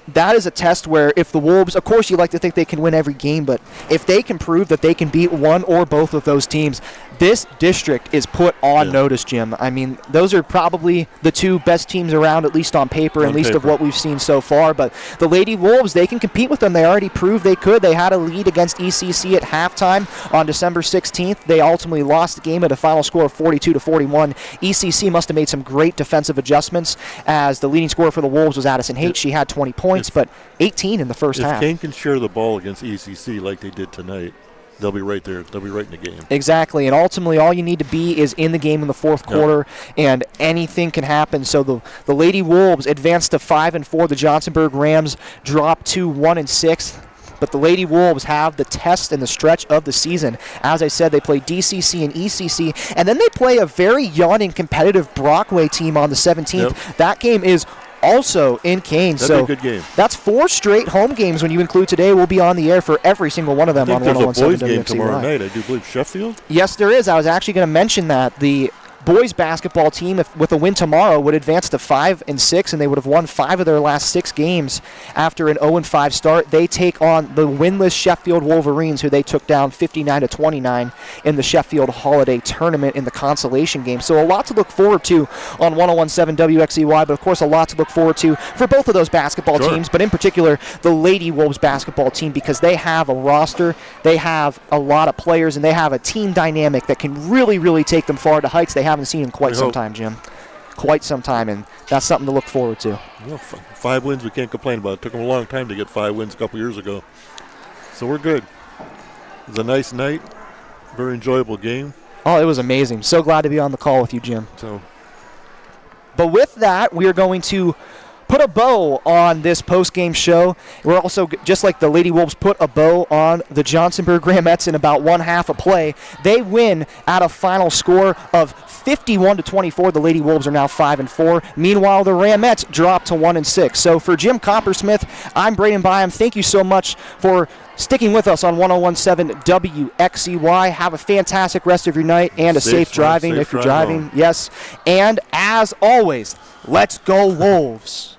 that is a test where if the Wolves, of course you like to think they can win every game, but if they can prove that they can beat one or both of those teams, this district is put on notice, Jim. I mean, those are probably the 2 best teams around, at least on paper, at least of what we've seen so far. But the Lady Wolves, they can compete with them. They already proved they could. They had a lead against ECC at halftime on December 16th. They ultimately lost the game at a final score of 42-41. ECC must have made some great defensive adjustments, as the leading scorer for the Wolves was Addison Haight. She had 20 points, but 18 in the first half. If Kane can share the ball against ECC like they did tonight, they'll be right there. They'll be right in the game. Exactly, and ultimately all you need to be is in the game in the fourth quarter, and anything can happen. So the Lady Wolves advance to 5-4. The Johnsonburg Rams drop to 1-6. But the Lady Wolves have the test and the stretch of the season. As I said, they play DCC and ECC, and then they play a very young and competitive Brockway team on the 17th. Yep. That game is also in Kane. That'd be a good game. That's 4 straight home games when you include today. We'll be on the air for every single one of them on 101.7 WXCY. There's a boys game tomorrow night. I do believe Sheffield. Yes, there is. I was actually going to mention that. The boys basketball team, with a win tomorrow, would advance to 5-6, and they would have won 5 of their last 6 games after an 0-5 start. They take on the winless Sheffield Wolverines, who they took down 59-29 in the Sheffield Holiday Tournament in the consolation game. So a lot to look forward to on 101.7 WXCY, but of course a lot to look forward to for both of those basketball teams, but in particular the Lady Wolves basketball team, because they have a roster, they have a lot of players, and they have a team dynamic that can really, really take them far to heights they haven't seen in quite some time, Jim. Quite some time, and that's something to look forward to. Well, 5 wins we can't complain about. It took them a long time to get 5 wins a couple years ago. So we're good. It was a nice night. Very enjoyable game. Oh, it was amazing. So glad to be on the call with you, Jim. But with that, we are going to put a bow on this post-game show. We're also, just like the Lady Wolves put a bow on the Johnsonburg Gramettes in about 1/2 of play, they win at a final score of 51-24. The Lady Wolves are now 5-4. Meanwhile, the Ramettes drop to 1-6. So for Jim Coppersmith, I'm Braden Byam. Thank you so much for sticking with us on 101.7 WXCY. Have a fantastic rest of your night and a safe driving if you're driving. Yes. And as always, let's go Wolves.